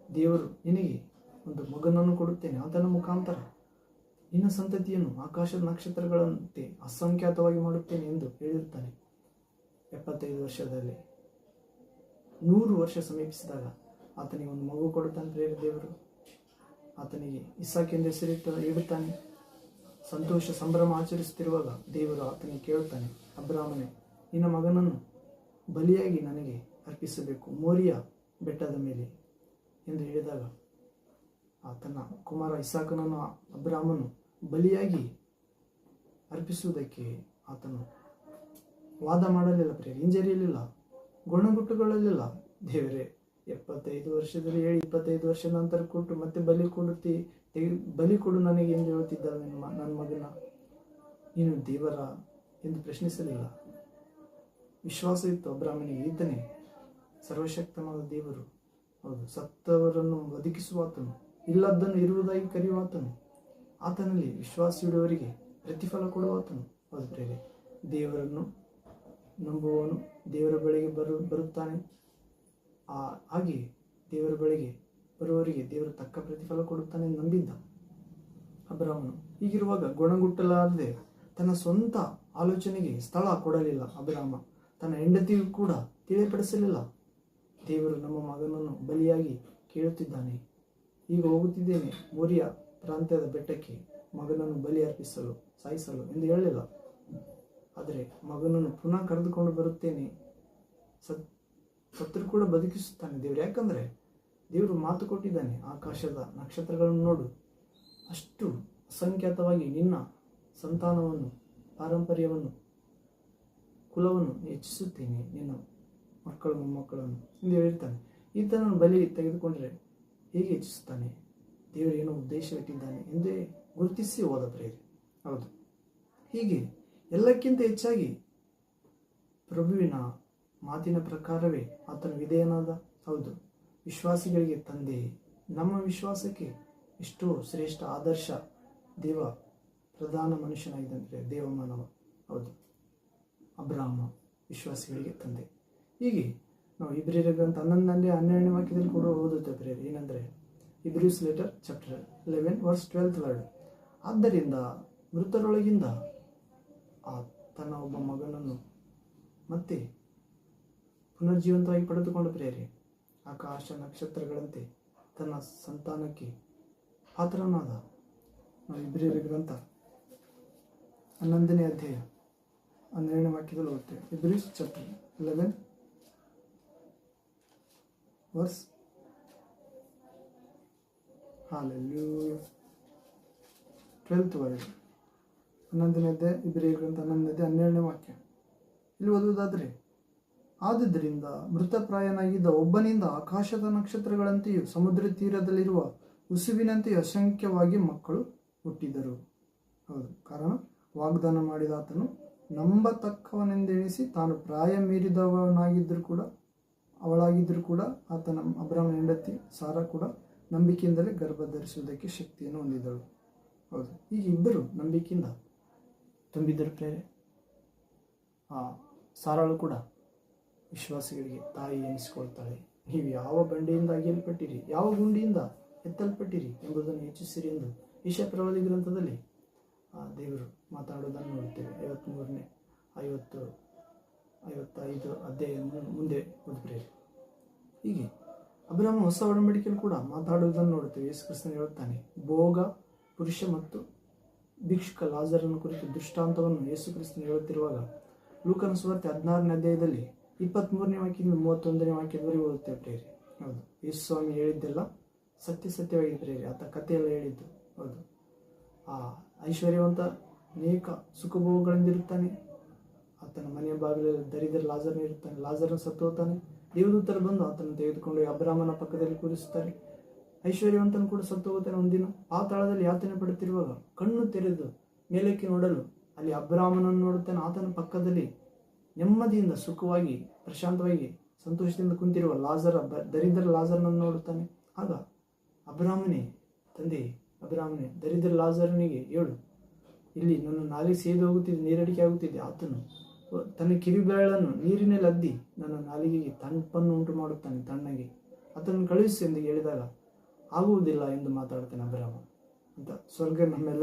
ದೇವರು ನಿನಗೆ ಒಂದು ಮಗನನ್ನು ಕೊಡುತ್ತೇನೆ, ಆತನ ಮುಖಾಂತರ ನಿನ್ನ ಸಂತತಿಯನ್ನು ಆಕಾಶದ ನಕ್ಷತ್ರಗಳಂತೆ ಅಸಂಖ್ಯಾತವಾಗಿ ಮಾಡುತ್ತೇನೆ ಎಂದು ಹೇಳಿರುತ್ತಾನೆ. 75 ವರ್ಷದಲ್ಲಿ 100 ವರ್ಷ ಸಮೀಪಿಸಿದಾಗ ಆತನಿಗೆ ಒಂದು ಮಗು ಕೊಡುತ್ತಾನೆ ಪ್ರೇರ ದೇವರು. ಆತನಿಗೆ ಇಸಾಕ್ ಎಂದು ಇಡುತ್ತಾನೆ. ಸಂತೋಷ ಸಂಭ್ರಮ ಆಚರಿಸುತ್ತಿರುವಾಗ ದೇವರು ಆತನಿಗೆ ಕೇಳುತ್ತಾನೆ, ಅಬ್ರಾಮನೇ, ನಿನ್ನ ಮಗನನ್ನು ಬಲಿಯಾಗಿ ನನಗೆ ಅರ್ಪಿಸಬೇಕು ಮೋರಿಯ ಬೆಟ್ಟದ ಮೇಲೆ ಎಂದು ಹೇಳಿದಾಗ ಆತನ ಕುಮಾರ ಇಸಾಕನನ್ನು ಅಬ್ರಾಮನು ಬಲಿಯಾಗಿ ಅರ್ಪಿಸುವುದಕ್ಕೆ ಆತನು ವಾದ ಮಾಡಲಿಲ್ಲ, ಹಿಂಜರಿಯಲಿಲ್ಲ, ಗುಣಗುಟ್ಟುಗಳಲ್ಲಿಲ್ಲ. ದೇವರೇ 75 ವರ್ಷದಲ್ಲಿ ಹೇಳಿ 25 ವರ್ಷದ ನಂತರ ಕೊಟ್ಟು ಮತ್ತೆ ಬಲಿ ಕೊಡು ನನಗೆ ಎಂದು ಹೇಳುತ್ತಿದ್ದಾಳೆ ನನ್ನ ಮಗನ. ನೀನು ದೇವರ ಎಂದು ಪ್ರಶ್ನಿಸಲಿಲ್ಲ. ವಿಶ್ವಾಸ ಇತ್ತು ಅಬ್ರಾಮನಿಗೆ, ಈತನೇ ಸರ್ವಶಕ್ತನಾದ ದೇವರು. ಹೌದು, ಸತ್ತವರನ್ನು ಬದುಕಿಸುವಾತನು, ಇಲ್ಲದ್ದನ್ನು ಇರುವುದಾಗಿ ಕರೆಯುವಾತನು, ಆತನಲ್ಲಿ ವಿಶ್ವಾಸ ಇಡುವವರಿಗೆ ಪ್ರತಿಫಲ ಕೊಡುವಾತನು. ಹೌದು ಪ್ರೇರೆ, ದೇವರನ್ನು ನಂಬುವವನು ದೇವರ ಬಳಿಗೆ ಬರುತ್ತಾನೆ. ಹಾಗೆ ದೇವರ ಬಳಿಗೆ ಬರುವವರಿಗೆ ದೇವರು ತಕ್ಕ ಪ್ರತಿಫಲ ಕೊಡುತ್ತಾನೆ ಎಂದು ನಂಬಿದ್ದ ಅಬ್ರಾಮನು. ಹೀಗಿರುವಾಗ ಗುಣಗುಟ್ಟಲಾರದೆ ತನ್ನ ಸ್ವಂತ ಆಲೋಚನೆಗೆ ಸ್ಥಳ ಕೊಡಲಿಲ್ಲ ಅಬ್ರಾಮ. ತನ್ನ ಹೆಂಡತಿಗೂ ಕೂಡ ತಿಳಿಯಪಡಿಸಲಿಲ್ಲ. ದೇವರು ನಮ್ಮ ಮಗನನ್ನು ಬಲಿಯಾಗಿ ಕೇಳುತ್ತಿದ್ದಾನೆ, ಈಗ ಹೋಗುತ್ತಿದ್ದೇನೆ ಮೋರಿಯ ಪ್ರಾಂತ್ಯದ ಬೆಟ್ಟಕ್ಕೆ ಮಗನನ್ನು ಬಲಿ ಅರ್ಪಿಸಲು, ಸಾಯಿಸಲು ಎಂದು ಹೇಳಲಿಲ್ಲ. ಆದರೆ ಮಗನನ್ನು ಪುನಃ ಕರೆದುಕೊಂಡು ಬರುತ್ತೇನೆ, ಸತ್ರು ಕೂಡ ಬದುಕಿಸುತ್ತಾನೆ ದೇವರು. ಯಾಕಂದರೆ ದೇವರು ಮಾತು ಕೊಟ್ಟಿದ್ದಾನೆ, ಆಕಾಶದ ನಕ್ಷತ್ರಗಳನ್ನು ನೋಡು, ಅಷ್ಟು ಅಸಂಖ್ಯಾತವಾಗಿ ನಿನ್ನ ಸಂತಾನವನ್ನು, ಪಾರಂಪರ್ಯವನ್ನು, ಕುಲವನ್ನು ಹೆಚ್ಚಿಸುತ್ತೇನೆ, ನಿನ್ನ ಮಕ್ಕಳು ಮೊಮ್ಮಕ್ಕಳನ್ನು ಎಂದು ಹೇಳಿರ್ತಾನೆ. ಈತನನ್ನು ಬಲಿ ತೆಗೆದುಕೊಂಡರೆ ಹೇಗೆ ಹೆಚ್ಚಿಸುತ್ತಾನೆ, ದೇವರು ಏನೋ ಉದ್ದೇಶವಿಟ್ಟಿದ್ದಾನೆ ಎಂದೇ ಗುರುತಿಸಿ ಹೋದ ಪ್ರೇರೆ. ಹೌದು, ಹೀಗೆ ಎಲ್ಲಕ್ಕಿಂತ ಹೆಚ್ಚಾಗಿ ಪ್ರಭುವಿನ ಮಾತಿನ ಪ್ರಕಾರವೇ ಆತನ ವಿಧೇಯನಾದ. ಹೌದು, ವಿಶ್ವಾಸಿಗಳಿಗೆ ತಂದೆ. ನಮ್ಮ ವಿಶ್ವಾಸಕ್ಕೆ ಎಷ್ಟೋ ಶ್ರೇಷ್ಠ ಆದರ್ಶ ದೇವ ಪ್ರಧಾನ ಮನುಷ್ಯನಾಗಿದ್ದಂತೆ ದೇವಮಾನವ. ಹೌದು, ಅಬ್ರಾಮ ವಿಶ್ವಾಸಿಗಳಿಗೆ ತಂದೆ. ಹೀಗೆ ನಾವು ಇಬ್ರಿಯರ ಗ್ರಂಥ 11ನೇ ವಾಕ್ಯದಲ್ಲಿ ಕೂಡ ಓದುತ್ತೇವೆ ಪ್ರೇರೆ. ಏನಂದರೆ ಇಬ್ರಿಯಸ್ ಲೆಟರ್ ಚಾಪ್ಟರ್ 11 ವರ್ಸ್ 12 ವರ್ಡ್. ಆದ್ದರಿಂದ ಮೃತರೊಳಗಿಂದ ತನ್ನ ಒಬ್ಬ ಮಗನನ್ನು ಮತ್ತೆ ಪುನರ್ಜೀವಂತವಾಗಿ ಪಡೆದುಕೊಂಡ ಪ್ರೇರೆ, ಆಕಾಶ ನಕ್ಷತ್ರಗಳಂತೆ ತನ್ನ ಸಂತಾನಕ್ಕೆ ಪಾತ್ರನಾದ. ನಾವು ಇಬ್ರಿಯರ ಗ್ರಂಥ 11ನೇ ಅಧ್ಯಾಯ 12ನೇ ವಾಕ್ಯದಲ್ಲಿ ಓದ್ತೇವೆ. ಇಬ್ರಿಯಸ್ ಚಾಪ್ಟರ್ 11 ವರ್ಸ್ 12th ವರ್ಡ್. 11ನೇ ಅಧ್ಯಾಯ ಇಬ್ರಿಯರ ಗ್ರಂಥ 11ನೇ ಅಧ್ಯಾಯ 12ನೇ ವಾಕ್ಯ. ಇಲ್ಲಿ ಓದುವುದಾದರೆ, ಆದುದರಿಂದ ಮೃತಪ್ರಾಯನಾಗಿದ್ದ ಒಬ್ಬನಿಂದ ಆಕಾಶದ ನಕ್ಷತ್ರಗಳಂತೆಯೂ ಸಮುದ್ರ ತೀರದಲ್ಲಿರುವ ಉಸುವಿನಂತೆಯೂ ಅಸಂಖ್ಯವಾಗಿ ಮಕ್ಕಳು ಹುಟ್ಟಿದರು. ಹೌದು, ಕಾರಣ ವಾಗ್ದಾನ ಮಾಡಿದ ಆತನು ನಂಬತಕ್ಕವನೆಂದೆಣಿಸಿ ತಾನು ಪ್ರಾಯ ಮೀರಿದವನಾಗಿದ್ದರೂ ಕೂಡ, ಅವಳಾಗಿದ್ದರೂ ಕೂಡ, ಆತನ ಅಬ್ರಾಮನ ಹೆಂಡತಿ ಸಾರಾ ಕೂಡ ನಂಬಿಕೆಯಿಂದಲೇ ಗರ್ಭ ಧರಿಸುವುದಕ್ಕೆ ಶಕ್ತಿಯನ್ನು ಹೊಂದಿದ್ದಳು. ಹೌದು, ಈಗ ಇಬ್ಬರು ನಂಬಿಕೆಯಿಂದ ತುಂಬಿದ್ದರು ಪ್ರೇರೆ. ಸಾರಾಳು ಕೂಡ ವಿಶ್ವಾಸಿಗಳಿಗೆ ತಾಯಿ ಎನಿಸಿಕೊಳ್ತಾಳೆ. ನೀವು ಯಾವ ಬಂಡೆಯಿಂದ ಅಗೆಯಲ್ಪಟ್ಟಿರಿ, ಯಾವ ಗುಂಡಿಯಿಂದ ಎತ್ತಲ್ಪಟ್ಟಿರಿ ಎಂಬುದನ್ನು ಯೋಚಿಸಿರಿ ಎಂದು ಯೆಶಾಯ ಪ್ರವಾದಿ ಗ್ರಂಥದಲ್ಲಿ ದೇವರು ಮಾತಾಡೋದನ್ನು ನೋಡ್ತೇವೆ. 53ನೇ 55 ಅಧ್ಯಾಯ ಮುಂದೆ ಓದ್ಬಿಡ್ರಿ. ಹೀಗೆ ಅಬ್ರಾಮ ಹೊಸ ಒಡಂಬಡಿಕೆಯಲ್ಲಿ ಕೂಡ ಮಾತಾಡುವುದನ್ನು ನೋಡುತ್ತೇವೆ. ಯೇಸು ಕ್ರಿಸ್ತನು ಹೇಳುತ್ತಾನೆ, ಭೋಗ ಪುರುಷ ಮತ್ತು ಭಿಕ್ಷುಕ ಲಾಜರನ ಕುರಿತು ದೃಷ್ಟಾಂತವನ್ನು ಯೇಸು ಕ್ರಿಸ್ತನು ಹೇಳುತ್ತಿರುವಾಗ ಲೂಕನ ಸುವಾರ್ತೆ 16ನೇ ಅಧ್ಯಾಯದಲ್ಲಿ 23ನೇ ವಾಕ್ಯದಿಂದ 31ನೇ ವಾಕ್ಯದವರೆಗೆ ಓದುತ್ತೇವೆ ಪ್ರೇರೆ. ಹೌದು, ಯೇಸು ಸ್ವಾಮಿ ಹೇಳಿದ್ದೆಲ್ಲ ಸತ್ಯವಾಗಿ ಪ್ರೇರೆ. ಆತ ಕಥೆಯೆಲ್ಲ ಹೇಳಿದ್ದು. ಹೌದು, ಐಶ್ವರ್ಯವಂತ ಅನೇಕ ಸುಖಭೋಗಗಳಿಂದಿರುತ್ತಾನೆ. ಆತನ ಮನೆಯ ಬಾಗಿಲಲ್ಲಿ ದರಿದ್ರ ಲಾಜರ್ನ ಇರುತ್ತಾನೆ. ಲಾಜರ್ನ ಸತ್ತು ಹೋಗ್ತಾನೆ. ದೇವದೂತರು ಬಂದು ಆತನ ತೆಗೆದುಕೊಂಡು ಅಬ್ರಾಮನ ಪಕ್ಕದಲ್ಲಿ ಕೂರಿಸುತ್ತಾರೆ. ಐಶ್ವರ್ಯವಂತನು ಕೂಡ ಸತ್ತು ಹೋಗುತ್ತಾನೆ. ಒಂದಿನ ಪಾತಾಳದಲ್ಲಿ ಯಾತನೆ ಪಡುತ್ತಿರುವಾಗ ಕಣ್ಣು ತೆರೆದು ಮೇಲಕ್ಕೆ ನೋಡಲು ಅಲ್ಲಿ ಅಬ್ರಾಮನನ್ನು ನೋಡುತ್ತಾನೆ. ಆತನ ಪಕ್ಕದಲ್ಲಿ ನೆಮ್ಮದಿಯಿಂದ ಸುಖವಾಗಿ ಪ್ರಶಾಂತವಾಗಿ ಸಂತೋಷದಿಂದ ಕುಂತಿರುವ ದರಿದ್ರ ಲಾಜರನನ್ನು ನೋಡುತ್ತಾನೆ. ಆಗ ಅಬ್ರಾಮನೇ, ತಂದೆ ಅಬ್ರಾಮನೇ, ದರಿದ್ರ ಲಾಜರನಿಗೆ ಹೇಳು, ಇಲ್ಲಿ ನನ್ನ ನಾಲಿಗೆ ಸೇದು ಹೋಗುತ್ತಿದೆ, ನೀರಡಿಕೆ ಆಗುತ್ತಿದೆ. ಆತನು ತನ್ನ ಕಿವಿಬೇಳನ್ನು ನೀರಿನಲ್ಲಿ ಅದ್ದಿ ನನ್ನ ನಾಲಿಗೆಗೆ ತಂಪನ್ನು ಉಂಟು ಮಾಡುತ್ತಾನೆ, ತಣ್ಣಗೆ. ಆತನನ್ನು ಕಳುಹಿಸಿ ಎಂದು ಹೇಳಿದಾಗ ಆಗುವುದಿಲ್ಲ ಎಂದು ಮಾತಾಡ್ತಾನೆ ಅಬ್ರಹಾಮ ಅಂತ. ಸ್ವರ್ಗ ನಮ್ಮೆಲ್ಲ